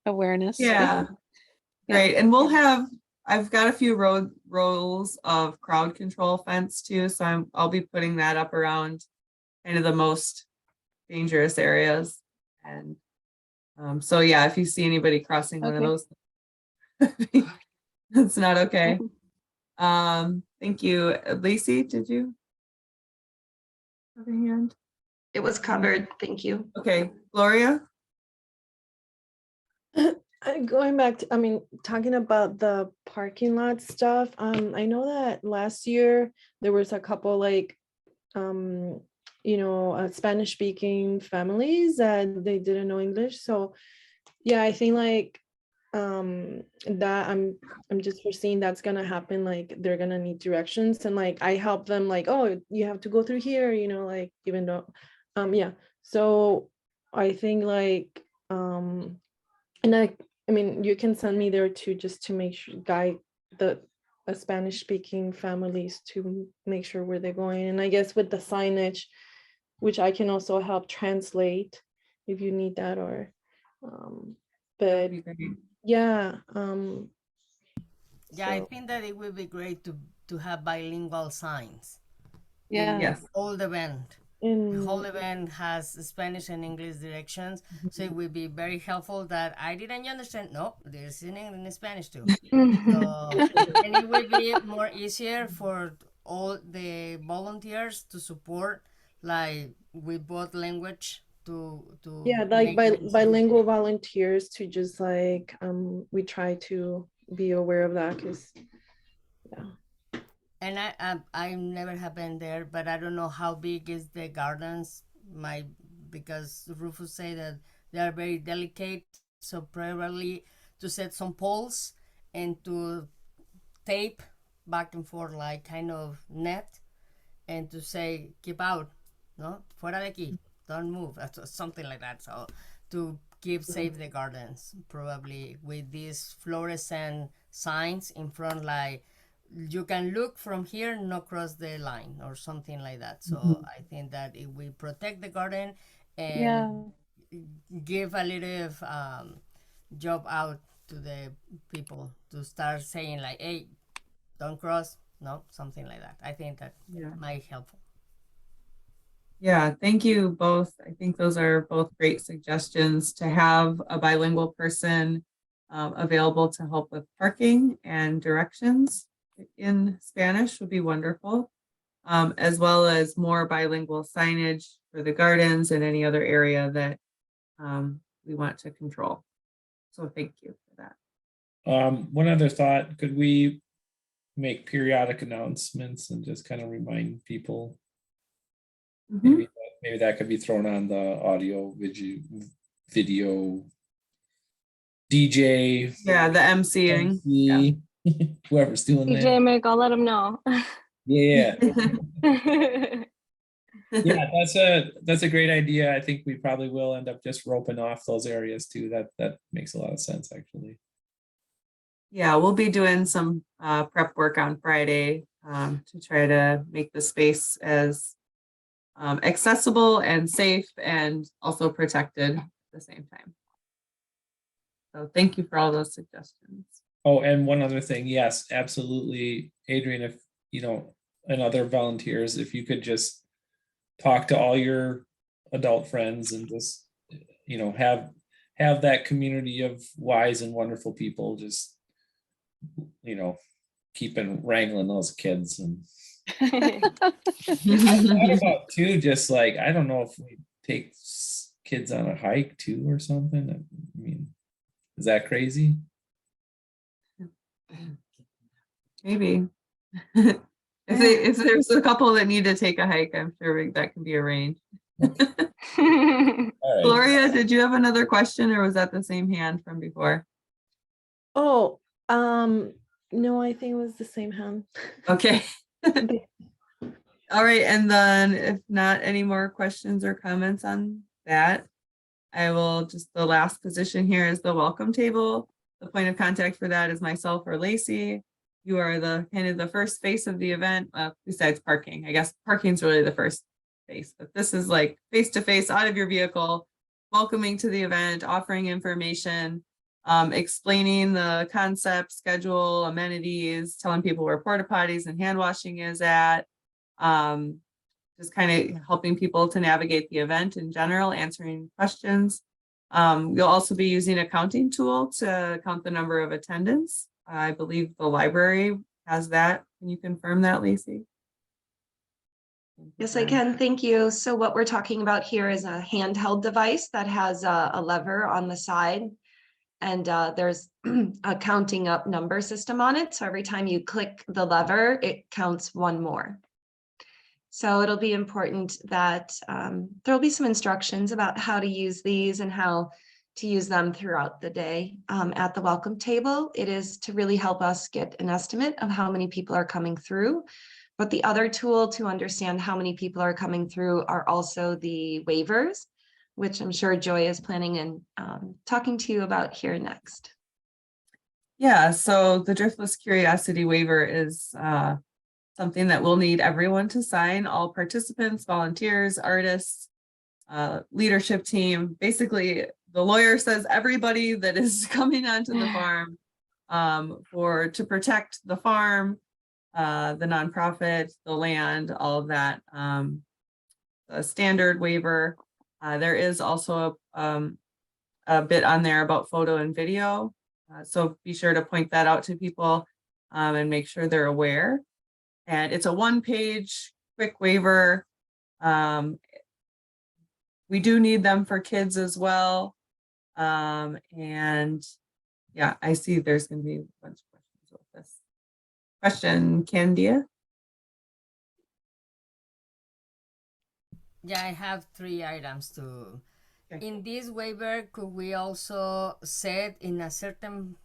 awareness. Yeah. Great. And I've got a few rows of crowd control fence too. So I'll be putting that up around kind of the most dangerous areas. And so yeah, if you see anybody crossing one of those, that's not okay. Thank you. Lacey, did you have a hand? It was covered. Thank you. Okay, Gloria? Going back to, talking about the parking lot stuff, I know that last year there was a couple Spanish speaking families that they didn't know English. So yeah, I think that I'm just foreseeing that's gonna happen, like they're gonna need directions, and like I help them like, oh, you have to go through here, you know, like even though yeah. So I think like and I mean you can send me there too, just to make sure guide the Spanish speaking families to make sure where they're going. And I guess with the signage, which I can also help translate if you need that, or but That'd be great. yeah, Yeah, I so think that it would be great to have bilingual signs. Yeah. Yes. All the event. The in whole event has Spanish and English directions, so it would be very helpful that I didn't understand. No, there's in Spanish too. So, and it will be more easier for all the volunteers to support, like with both language to yeah, like make it easier. bilingual volunteers to just like we try to be aware of that, because yeah. And I never have been there, but I don't know how big is the gardens. Because Rufus say that they are very delicate, so probably to set some poles and to tape back and forth like kind of net, and to say keep out, no, fuera de aquí, don't move, something like that. So to keep safe the gardens, probably with these fluorescent signs in front, like you can look from here, not cross the line or something like that. So I think that it will protect the garden Yeah. and give a little job out to the people to start saying like, hey, don't cross, no, something like that. I think that Yeah. might help. Yeah, thank you both. I think those are both great suggestions. To have a bilingual person available to help with parking and directions in Spanish would be wonderful, as well as more bilingual signage for the gardens and any other area that we want to control. So thank you for that. One other thought, could we make periodic announcements and just kind of remind people? Mhm. Maybe that could be thrown on the audio, video, DJ, Yeah, the MCing. MC, whoever's doing DJ that. Mick, I'll let him know. Yeah. Yeah, that's a great idea. I think we probably will end up just roping off those areas too. That makes a lot of sense, actually. Yeah, we'll be doing some prep work on Friday to try to make the space as accessible and safe and also protected at the same time. So thank you for all those suggestions. Oh, and one other thing, yes, absolutely, Adrian, if and other volunteers, if you could just talk to all your adult friends and just have that community of wise and wonderful people, just keeping wrangling those kids. And I thought about too, just like, I don't know if we take kids on a hike too or something. I mean, is that crazy? Maybe. If there's a couple that need to take a hike, I'm sure that can be arranged. All right. Gloria, did you have another question, or was that the same hand from before? Oh, no, I think it was the same hand. Okay. All right, and then if not any more questions or comments on that, I will the last position here is the welcome table. The point of contact for that is myself or Lacey. You are the kind of the first face of the event, besides parking. I guess parking is really the first face, but this is like face-to-face out of your vehicle, welcoming to the event, offering information, explaining the concept, schedule, amenities, telling people where porta potties and hand washing is at, just kind of helping people to navigate the event in general, answering questions. You'll also be using a counting tool to count the number of attendants. I believe the library has that. Can you confirm that, Lacey? Yes, I can. Thank you. So what we're talking about here is a handheld device that has a lever on the side, and there's a counting up number system on it. So every time you click the lever, it counts one more. So it'll be important that there'll be some instructions about how to use these and how to use them throughout the day at the welcome table. It is to really help us get an estimate of how many people are coming through. But the other tool to understand how many people are coming through are also the waivers, which I'm sure Joy is planning and talking to you about here next. Yeah, so the Driftless Curiosity Waiver is something that we'll need everyone to sign, all participants, volunteers, artists, leadership team. Basically, the lawyer says everybody that is coming onto the farm to protect the farm, the nonprofit, the land, all of that. A standard waiver. There is also a bit on there about photo and video. So be sure to point that out to people and make sure they're aware. And it's a one-page quick waiver. We do need them for kids as well. And yeah, I see there's going to be a bunch of questions with this. Question, Candia? Yeah, I have 3 items to. Okay. In this waiver, could we also set in a certain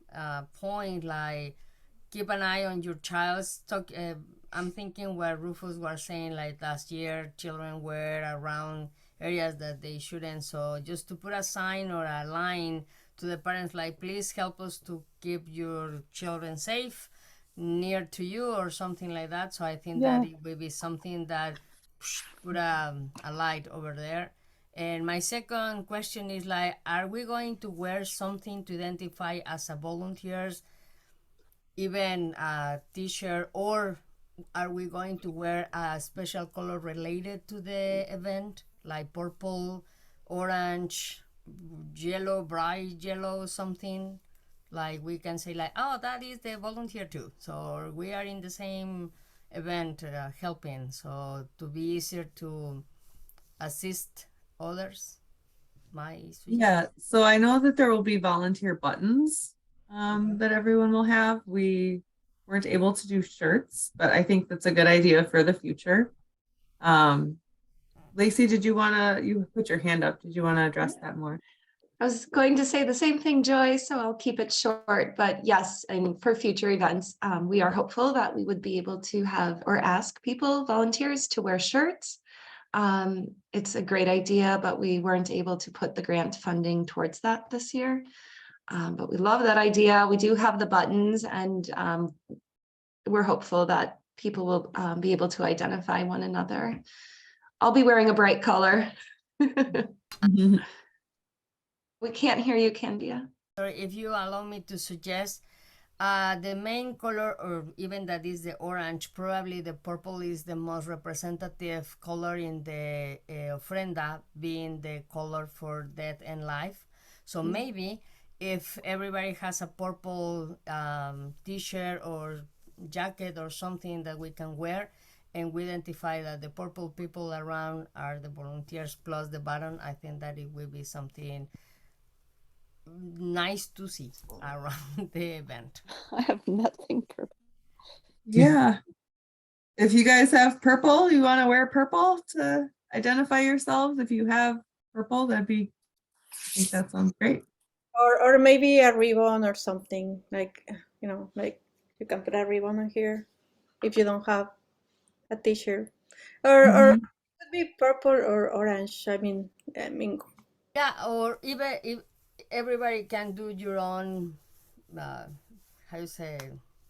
point, like keep an eye on your child's talk? I'm thinking what Rufus was saying, like last year, children were around areas that they shouldn't. So just to put a sign or a line to the parents, like, please help us to keep your children safe near to you or something like that. So I think that it will be something that put a light over there. And my second question is, like, are we going to wear something to identify as a volunteers, even a t-shirt, or are we going to wear a special color related to the event, like purple, orange, yellow, bright yellow, something? Like we can say, like, oh, that is the volunteer too. So we are in the same event helping. So to be easier to assist others. Yeah, so I know that there will be volunteer buttons that everyone will have. We weren't able to do shirts, but I think that's a good idea for the future. Lacey, you put your hand up. Did you want to address that more? I was going to say the same thing, Joy, so I'll keep it short, but yes, and for future events, we are hopeful that we would be able to have or ask people, volunteers, to wear shirts. It's a great idea, but we weren't able to put the grant funding towards that this year. But we love that idea. We do have the buttons, and we're hopeful that people will be able to identify one another. I'll be wearing a bright color. We can't hear you, Candia. If you allow me to suggest, the main color, or even that is the orange, probably the purple is the most representative color in the ofrenda, being the color for death and life. So maybe if everybody has a purple t-shirt or jacket or something that we can wear, and we identify that the purple people around are the volunteers plus the button, I think that it will be something nice to see around the event. I have nothing purple. Yeah. If you guys have purple, you want to wear purple to identify yourselves. If you have purple, I think that sounds great. Or maybe a ribbon or something, like, like you can put a ribbon on here if you don't have a t-shirt. Or it could be purple or orange. I mean, yeah, or even if everybody can do your own, how you say,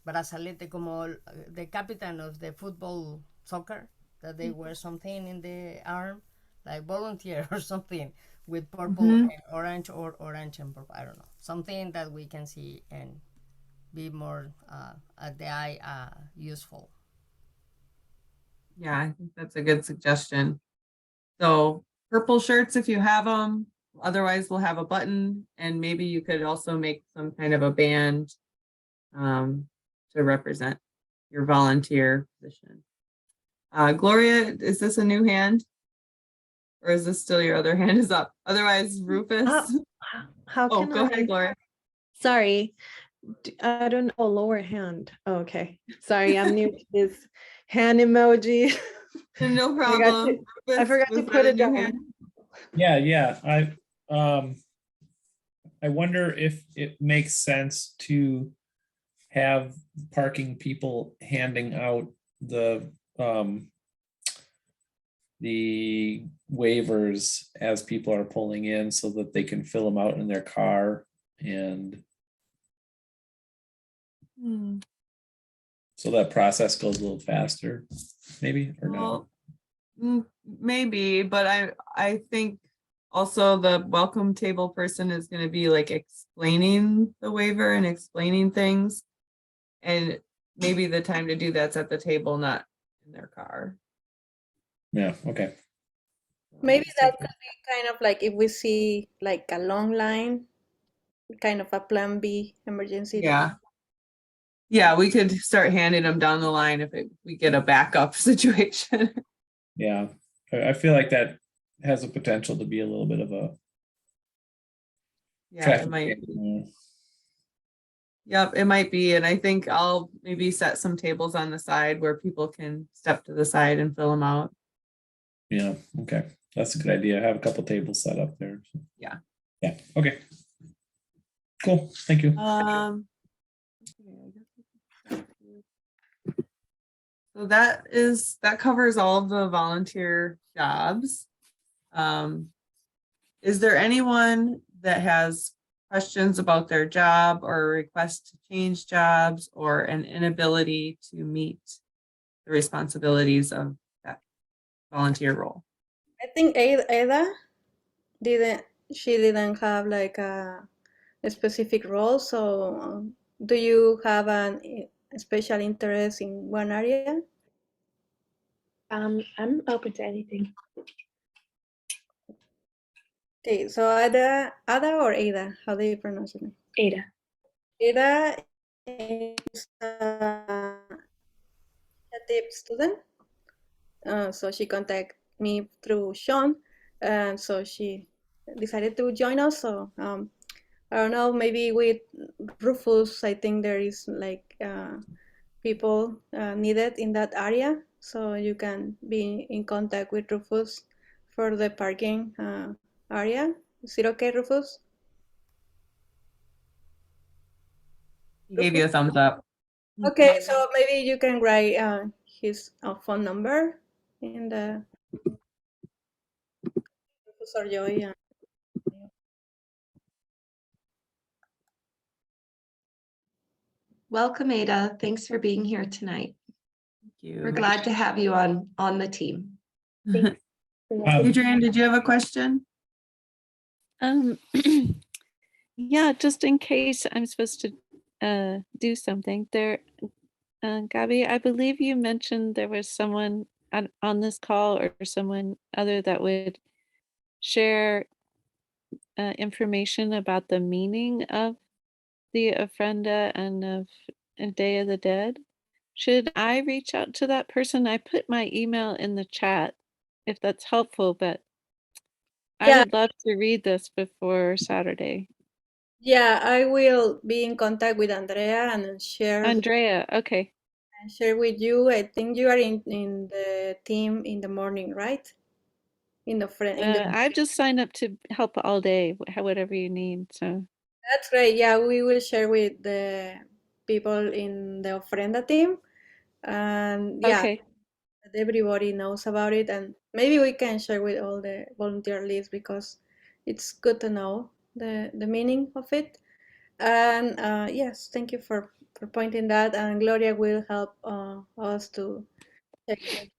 brazalete, como the captain of the football soccer, that they wear something in the arm, like volunteer or something with purple and orange, or orange and purple. I don't know, something that we can see and be more at the eye useful. Yeah, I think that's a good suggestion. So purple shirts if you have them. Otherwise, we'll have a button, and maybe you could also make some kind of a band to represent your volunteer position. Gloria, is this a new hand? Or is this still your other hand is up? Otherwise, Rufus. How can go ahead, Gloria. Sorry, I don't know, lower hand. Oh, okay, sorry, I'm new to this hand emoji. No problem. I forgot to put it down. Yeah, I I wonder if it makes sense to have parking people handing out the waivers as people are pulling in so that they can fill them out in their car and so that process goes a little faster, maybe, or not. Well, maybe, but I think also the welcome table person is going to be like explaining the waiver and explaining things. And maybe the time to do that's at the table, not in their car. Yeah, okay. Maybe that could be kind of like if we see like a long line, kind of a plan B emergency. Yeah. Yeah, we could start handing them down the line if we get a backup situation. Yeah, I feel like that has a potential to be a little bit of a Yeah, traffic it might. jam. Yep, it might be. And I think I'll maybe set some tables on the side where people can step to the side and fill them out. Yeah, okay. That's a good idea. Have a couple tables set up there. Yeah. Yeah, okay. Cool, thank you. So that covers all of the volunteer jobs. Is there anyone that has questions about their job or a request to change jobs or an inability to meet the responsibilities of that volunteer role? I think Ada didn't, she didn't have like a specific role. So do you have a special interest in one area? I'm open to anything. Okay, so Ada or Ada, how do you pronounce it? Ada. Ada is a tip student. So she contacted me through Sean, and so she decided to join us. So I don't know, maybe with Rufus, I think there is like people needed in that area. So you can be in contact with Rufus for the parking area. Is it okay, Rufus? He gave you a thumbs up. Okay, so maybe you can write his phone number in the Rufus or Joy. Welcome, Ada. Thanks for being here tonight. Thank you. We're glad to have you on the team. Adrian, did you have a question? Yeah, just in case I'm supposed to do something there. Gabby, I believe you mentioned there was someone on this call or someone other that would share information about the meaning of the ofrenda and of Day of the Dead. Should I reach out to that person? I put my email in the chat if that's helpful, but I Yeah. would love to read this before Saturday. Yeah, I will be in contact with Andrea and share Andrea, okay. with you. I think you are in the team in the morning, right? In the friend. I've just signed up to help all day, whatever you need. So That's great. Yeah, we will share with the people in the ofrenda team, and yeah, okay. that everybody knows about it, and maybe we can share with all the volunteer list because it's good to know the meaning of it. And yes, thank you for pointing that. And Gloria will help us to check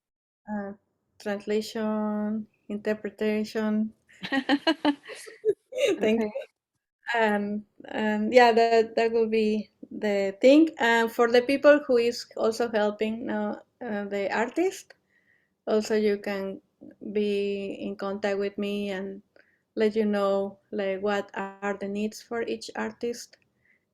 translation, interpretation. Thank you. Okay. And yeah, that will be the thing. And for the people who is also helping now, the artist, also you can be in contact with me and let you know like what are the needs for each artist.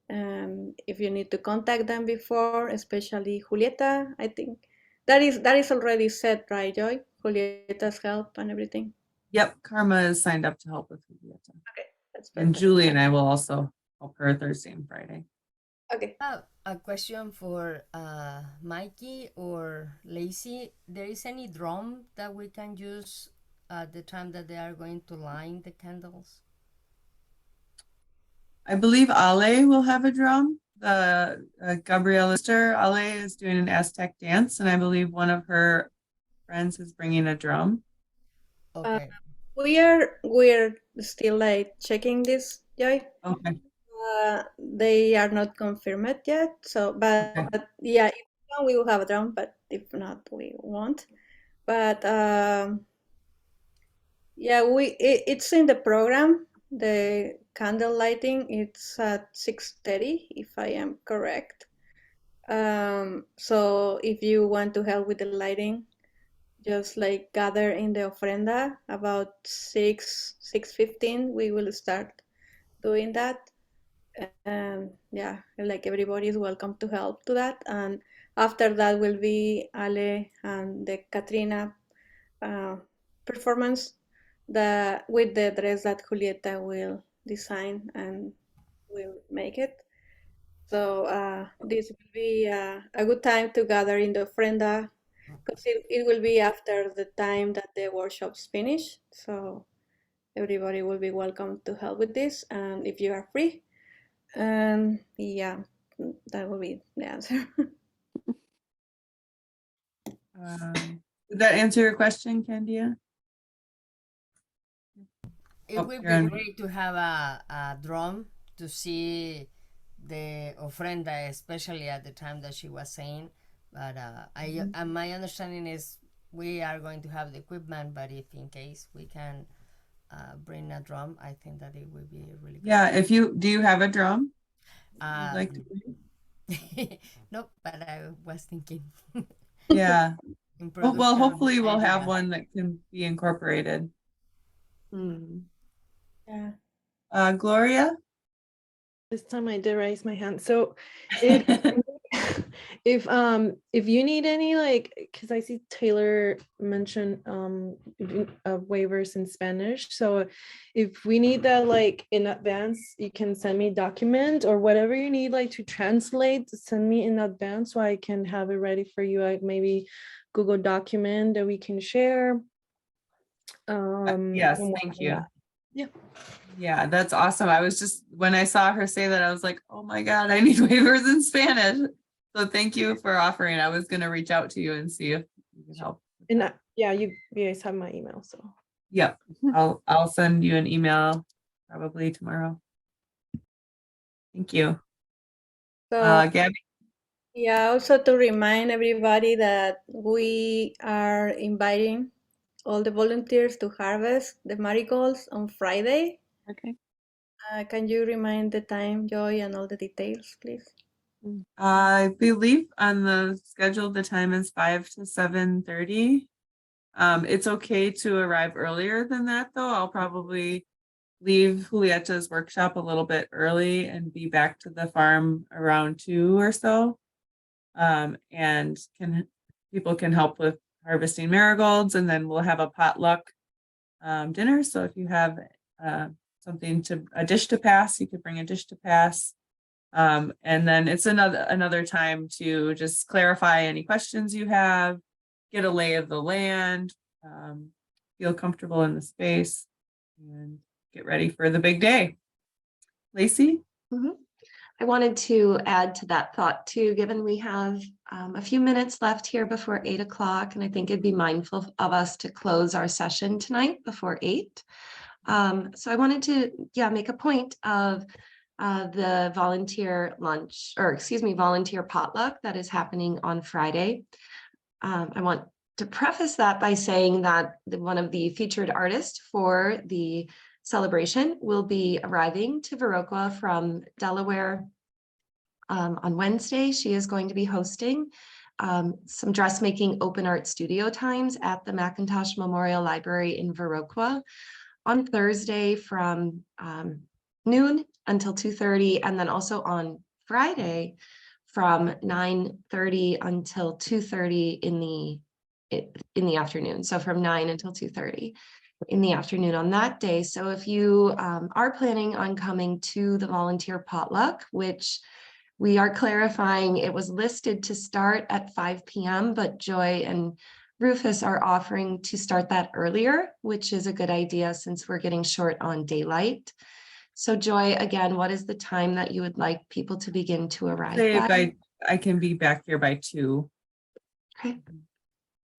And if you need to contact them before, especially Julieta, I think that is already set, right, Joy? Julieta's help and everything. Yep, Karma is signed up to help with Julieta. Okay, that's And perfect. Julie and I will also help her Thursday and Friday. Okay. A question for Mikey or Lacey. There is any drum that we can use at the time that they are going to line the candles? I believe Ale will have a drum. The Gabriela sister, Ale is doing an Aztec dance, and I believe one of her friends is bringing a drum. Okay. We're still like checking this, Joy. Okay. They are not confirmed yet. So, but Okay. yeah, if we can, we will have a drum. But if not, we won't. But yeah, it's in the program. The candle lighting. It's at 6:30, if I am correct. So if you want to help with the lighting, just like gather in the ofrenda about 6:15. We will start doing that. Yeah, like everybody is welcome to help to that. And after that will be Ale and the Katrina performance with the dress that Julieta will design and will make it. So this will be a good time to gather in the ofrenda because it will be after the time that the workshops finish. So everybody will be welcome to help with this, and if you are free. And yeah, that will be the answer. Did that answer your question, Candia? It Oh, would you're be on. great to have a drum to see the ofrenda, especially at the time that she was saying. But my understanding is we are going to have the equipment, but if in case we can bring a drum, I think that it would be really good. Yeah, do you have a drum? You'd like to bring? Nope, but I was thinking. Yeah. In Well, production hopefully we'll have idea. one that can be incorporated. Yeah. Gloria? This time I did raise my hand. So if if you need any, like, because I see Taylor mention waivers in Spanish. So if we need that like in advance, you can send me document or whatever you need like to translate, send me in advance so I can have it ready for you. Like maybe Google document that we can share. Yes, and thank you. Yeah. Yeah, that's awesome. I was just, when I saw her say that, I was like, oh my God, I need waivers in Spanish. So thank you for offering. I was going to reach out to you and see if you could help. And yeah, you guys have my email, so. Yep, I'll send you an email probably tomorrow. Thank you. So Gabby? yeah, also to remind everybody that we are inviting all the volunteers to harvest the marigolds on Friday. Okay. Can you remind the time, Joy, and all the details, please? I believe on the schedule, the time is 5 to 7:30. It's okay to arrive earlier than that, though. I'll probably leave Julieta's workshop a little bit early and be back to the farm around 2 or so. And people can help with harvesting marigolds, and then we'll have a potluck dinner. So if you have a dish to pass, you could bring a dish to pass. And then it's another time to just clarify any questions you have, get a lay of the land, feel comfortable in the space, and get ready for the big day. Lacey? I wanted to add to that thought too, given we have a few minutes left here before 8 o'clock, and I think it'd be mindful of us to close our session tonight before 8. So I wanted to, make a point of the volunteer lunch, or excuse me, volunteer potluck that is happening on Friday. I want to preface that by saying that one of the featured artists for the celebration will be arriving to Viroqua from Delaware on Wednesday. She is going to be hosting some dressmaking open art studio times at the McIntosh Memorial Library in Viroqua on Thursday from noon until 2:30, and then also on Friday from 9:30 until 2:30 in the afternoon. So from 9 until 2:30 in the afternoon on that day. So if you are planning on coming to the volunteer potluck, which we are clarifying, it was listed to start at 5 p.m., but Joy and Rufus are offering to start that earlier, which is a good idea since we're getting short on daylight. So Joy, again, what is the time that you would like people to begin to arrive Say by? I can be back here by 2. Okay.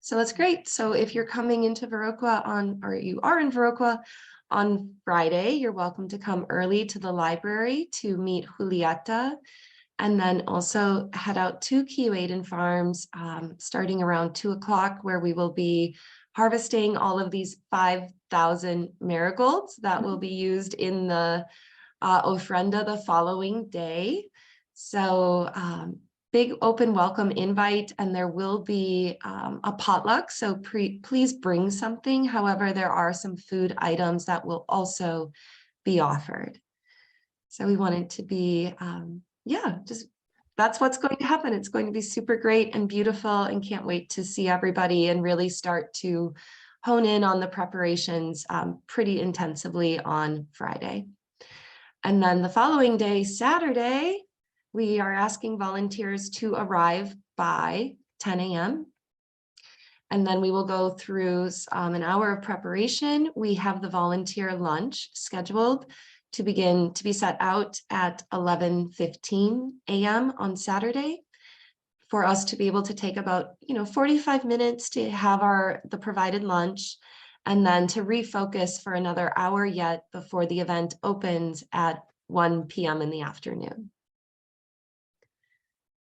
So that's great. So if you're coming into Viroqua or you are in Viroqua on Friday, you're welcome to come early to the library to meet Julieta, and then also head out to Keewaydin Farms starting around 2 o'clock, where we will be harvesting all of these 5,000 marigolds that will be used in the ofrenda the following day. So big open welcome invite, and there will be a potluck. So please bring something. However, there are some food items that will also be offered. So we want it to be, just that's what's going to happen. It's going to be super great and beautiful, and can't wait to see everybody and really start to hone in on the preparations pretty intensively on Friday. And then the following day, Saturday, we are asking volunteers to arrive by 10 a.m. And then we will go through an hour of preparation. We have the volunteer lunch scheduled to be set out at 11:15 a.m. on Saturday, for us to be able to take about 45 minutes to have the provided lunch, and then to refocus for another hour yet before the event opens at 1 p.m. in the afternoon.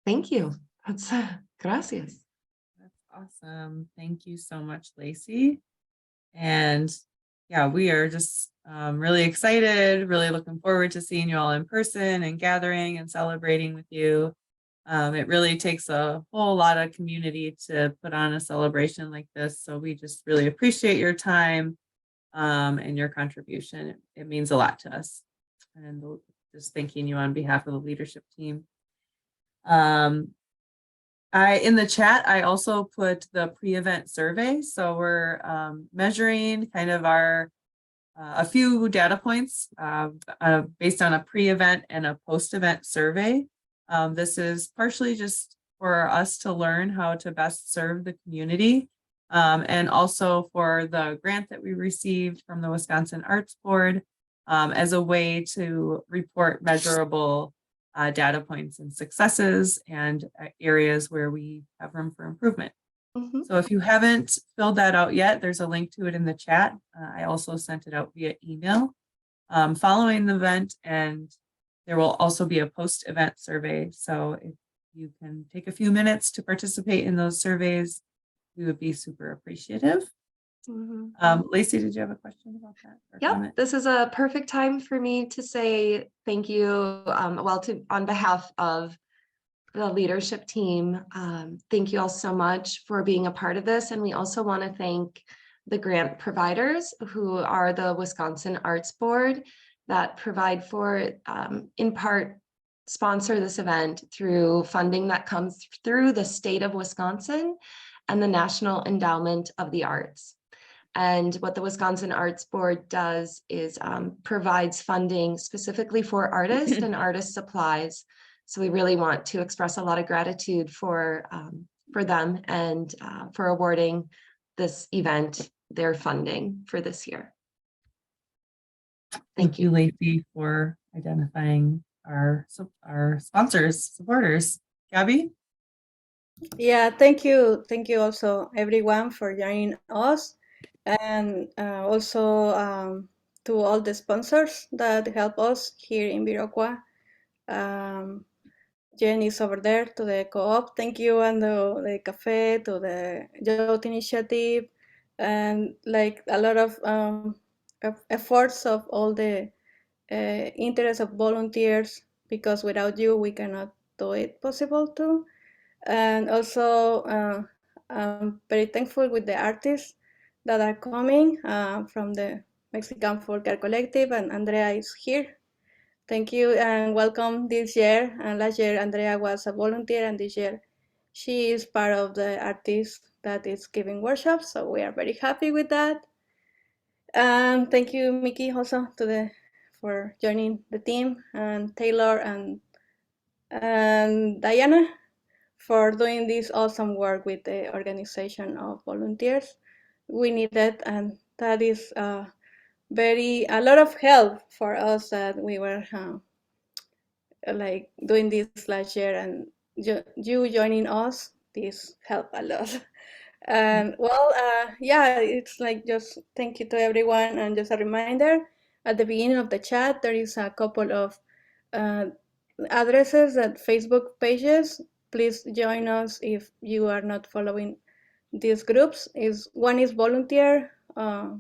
Thank you. That's gracias. That's awesome. Thank you so much, Lacey. And yeah, we are just really excited, really looking forward to seeing you all in person and gathering and celebrating with you. It really takes a whole lot of community to put on a celebration like this. So we just really appreciate your time and your contribution. It means a lot to us. And just thanking you on behalf of the leadership team. In the chat, I also put the pre-event survey. So we're measuring kind of a few data points based on a pre-event and a post-event survey. This is partially just for us to learn how to best serve the community, and also for the grant that we received from the Wisconsin Arts Board as a way to report measurable data points and successes and areas where we have room for improvement. So if you haven't filled that out yet, there's a link to it in the chat. I also sent it out via email following the event, and there will also be a post-event survey. So if you can take a few minutes to participate in those surveys, we would be super appreciative. Lacey, did you have a question about that? Yep, this is a perfect time for me to say thank you. On behalf of the leadership team, thank you all so much for being a part of this. And we also want to thank the grant providers, who are the Wisconsin Arts Board, that provide for, in part, sponsor this event through funding that comes through the state of Wisconsin and the National Endowment of the Arts. And what the Wisconsin Arts Board does is provides funding specifically for artists and artist supplies. So we really want to express a lot of gratitude for them and for awarding this event their funding for this year. Thank you, Lacey, for identifying our sponsors, supporters. Gabby? Yeah, thank you. Thank you also everyone for joining us, and also to all the sponsors that help us here in Viroqua. Jen is over there to the co-op. Thank you, and the cafe, to the Youth Initiative, and like a lot of efforts of all the interest of volunteers, because without you, we cannot do it possible too. And also, I'm very thankful with the artists that are coming from the Mexican Folk Art Collective, and Andrea is here. Thank you and welcome this year. And last year, Andrea was a volunteer, and this year she is part of the artists that is giving workshops. So we are very happy with that. And thank you, Mickey, also for joining the team, and Taylor and Diana for doing this awesome work with the organization of volunteers. We need it, and that is a lot of help for us that we were like doing this last year, and you joining us, this helped a lot. And well, yeah, it's like just thank you to everyone, and just a reminder at the beginning of the chat there is a couple of uh, addresses at Facebook pages. Please join us if you are not following these groups. Is one is volunteer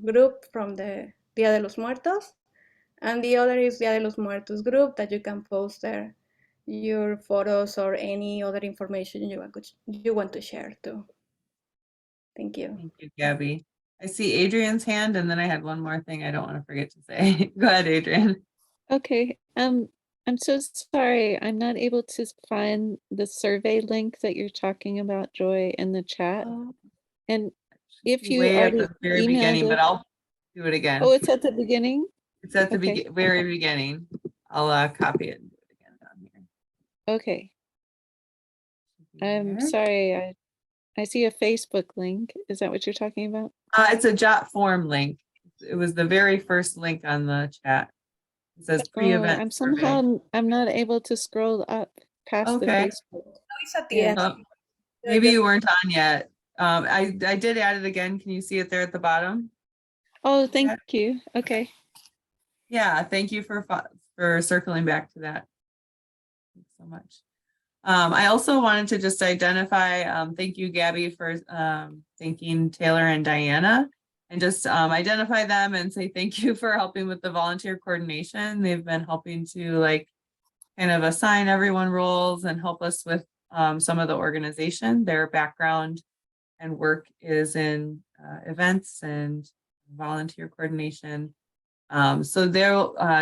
group from the Dia de los Muertos, and the other is Dia de los Muertos group that you can post there your photos or any other information you want to share too. Thank you. Thank you, Gabby. I see Adrian's hand, and then I had one more thing I don't want to forget to say. Go ahead, Adrian. Okay, I'm so sorry. I'm not able to find the survey link that you're talking about, Joy, in the chat. And if you Way at already the very emailed beginning, but it, I'll do it again. oh, it's at the beginning? It's at the Okay. very beginning. I'll copy it and do it again down here. Okay, I'm There. sorry. I see a Facebook link. Is that what you're talking about? It's a jot form link. It was the very first link on the chat. It says Oh, pre-event I'm survey. somehow I'm not able to scroll up past the Okay. Facebook. No, it's at the Yeah. end. Maybe you weren't on yet. I did add it again. Can you see it there at the bottom? Oh, thank you. Okay. Yeah, thank you for circling back to that. Thanks so much. I also wanted to just identify, thank you, Gabby, for thanking Taylor and Diana, and just identify them and say thank you for helping with the volunteer coordination. They've been helping to like kind of assign everyone roles and help us with some of the organization. Their background and work is in events and volunteer coordination. So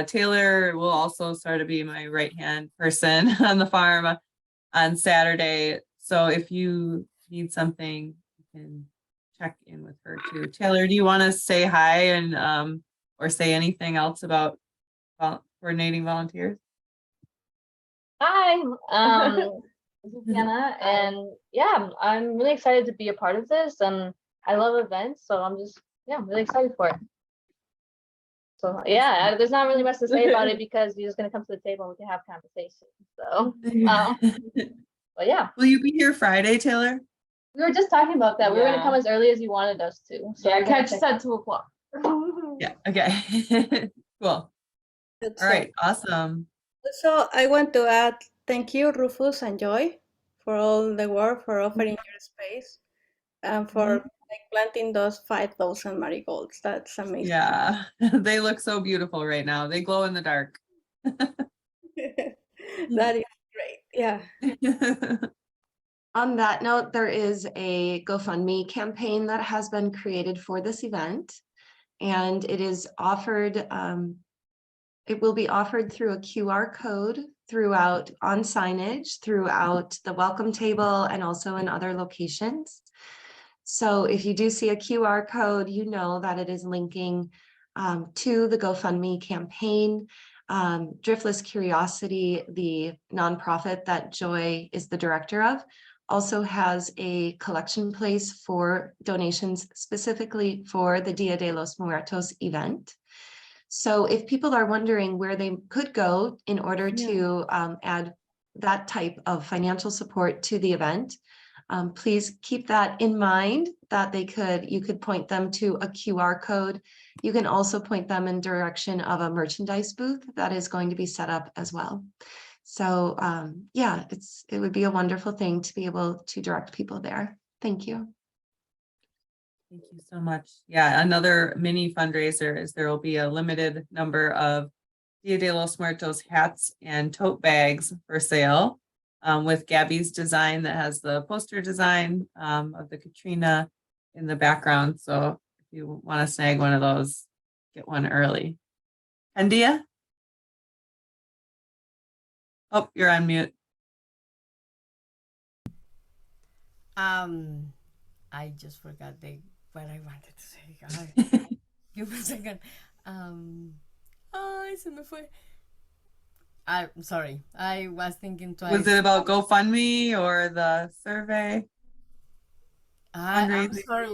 Taylor will also sort of be my right-hand person on the farm on Saturday. So if you need something, you can check in with her too. Taylor, do you want to say hi and or say anything else about coordinating volunteers? Hi, this is Hannah, and yeah, I'm really excited to be a part of this, and I love events, so I'm really excited for it. So yeah, there's not really much to say about it because you're just gonna come to the table and we can have conversation. So, but yeah, Will you be here Friday, Taylor? we were just talking about that. We were gonna Yeah. come as early as you wanted us to. So Yeah, we're gonna catch us check at 2 o'clock. Yeah. Okay. Cool. That's All right. Awesome. So I want to add thank you, Rufus and Joy, for all the work, for offering your space, and for like planting those 5,000 marigolds. That's amazing. Yeah. They look so beautiful right now. They glow in the dark. That is great. Yeah. On that note, there is a GoFundMe campaign that has been created for this event. And it is offered, it will be offered through a QR code throughout on signage, throughout the welcome table, and also in other locations. So if you do see a QR code, you know that it is linking to the GoFundMe campaign. Driftless Curiosity, the nonprofit that Joy is the director of, also has a collection place for donations specifically for the Dia de los Muertos event. So if people are wondering where they could go in order to add that type of financial support to the event, please keep that in mind that you could point them to a QR code. You can also point them in direction of a merchandise booth that is going to be set up as well. So yeah, it would be a wonderful thing to be able to direct people there. Thank you. Thank you so much. Yeah, another mini fundraiser is there will be a limited number of Dia de los Muertos hats and tote bags for sale with Gabby's design that has the poster design of the Katrina in the background. So if you want to snag one of those, get one early. Andia? Oh, you're on mute. I just forgot what I wanted to say. God, give me a second. Ay, se me fue. I'm sorry. I was thinking twice. Was it about GoFundMe or the survey? I'm fundraising. sorry,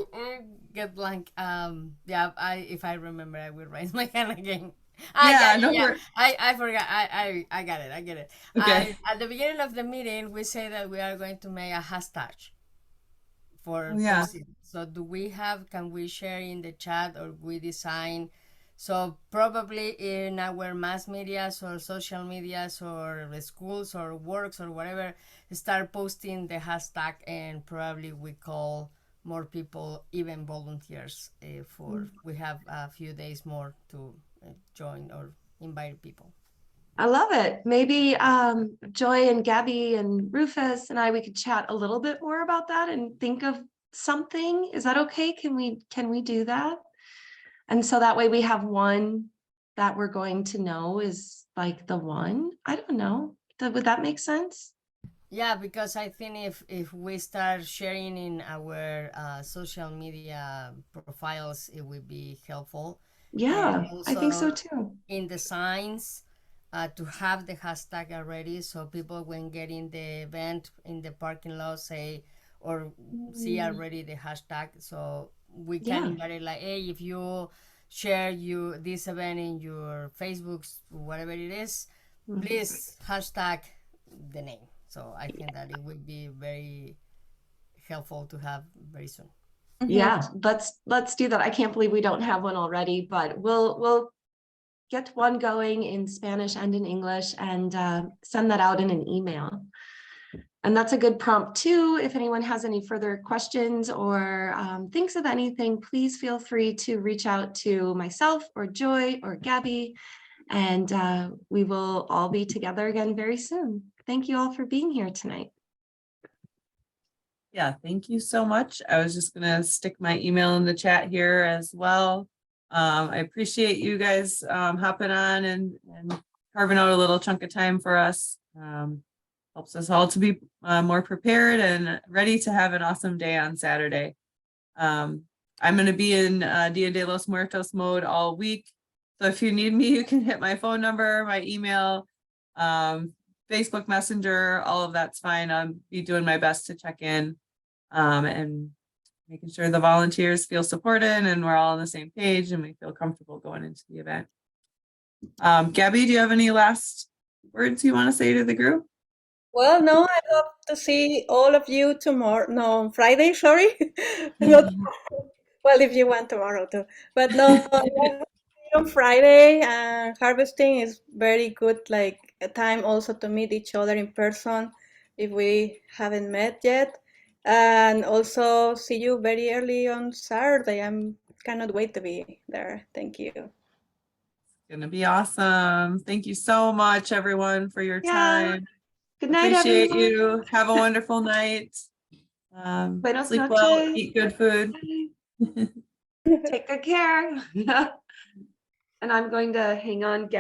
get blank. Yeah, if I remember, I will raise my hand again. Yeah, no, Yeah. we're I forgot. I got it. I get it. okay. At the beginning of the meeting, we say that we are going to make a hashtag Oh, for yeah. posting. So do we have, can we share in the chat or we design? So probably in our mass medias or social medias or the schools or works or whatever, start posting the hashtag and probably we call more people, even volunteers, for we have a few days more to join or invite people. I love it. Maybe Joy and Gabby and Rufus and we could chat a little bit more about that and think of something. Is that okay? Can we do that? And so that way we have one that we're going to know is like the one. I don't know. Would that make sense? Yeah, because I think if we start sharing in our social media profiles, it would be helpful. And Yeah, I think so also too. in the signs, to have the hashtag already, so people when getting the event in the parking lot say or see already the hashtag, so we can Yeah. invite it like, hey, if you share this event in your Facebooks, whatever it is, please hashtag the name. So I think that it would be very helpful to have very soon. Yeah, let's do that. I can't believe we don't have one already, but we'll get one going in Spanish and in English and send that out in an email. And that's a good prompt too. If anyone has any further questions or thinks of anything, please feel free to reach out to myself or Joy or Gabby, and we will all be together again very soon. Thank you all for being here tonight. Yeah, thank you so much. I was just gonna stick my email in the chat here as well. I appreciate you guys hopping on and carving out a little chunk of time for us. Helps us all to be more prepared and ready to have an awesome day on Saturday. I'm gonna be in Dia de los Muertos mode all week. So if you need me, you can hit my phone number, my email, Facebook Messenger, all of that's fine. I'll be doing my best to check in and making sure the volunteers feel supported and we're all on the same page and we feel comfortable going into the event. Gabby, do you have any last words you want to say to the group? Well, no, I hope to see all of you tomorrow. No, on Friday, sorry. Not, well, if you want tomorrow too. But no, on Friday, harvesting is very good, like a time also to meet each other in person if we haven't met yet. And also see you very early on Saturday. Cannot wait to be there. Thank you. Gonna be awesome. Thank you so much, everyone, for your time. Good night, Appreciate everyone. you. Have a wonderful night. Buenas Sleep well, noches. eat good food. Take good care. And I'm going to hang on, Gabby.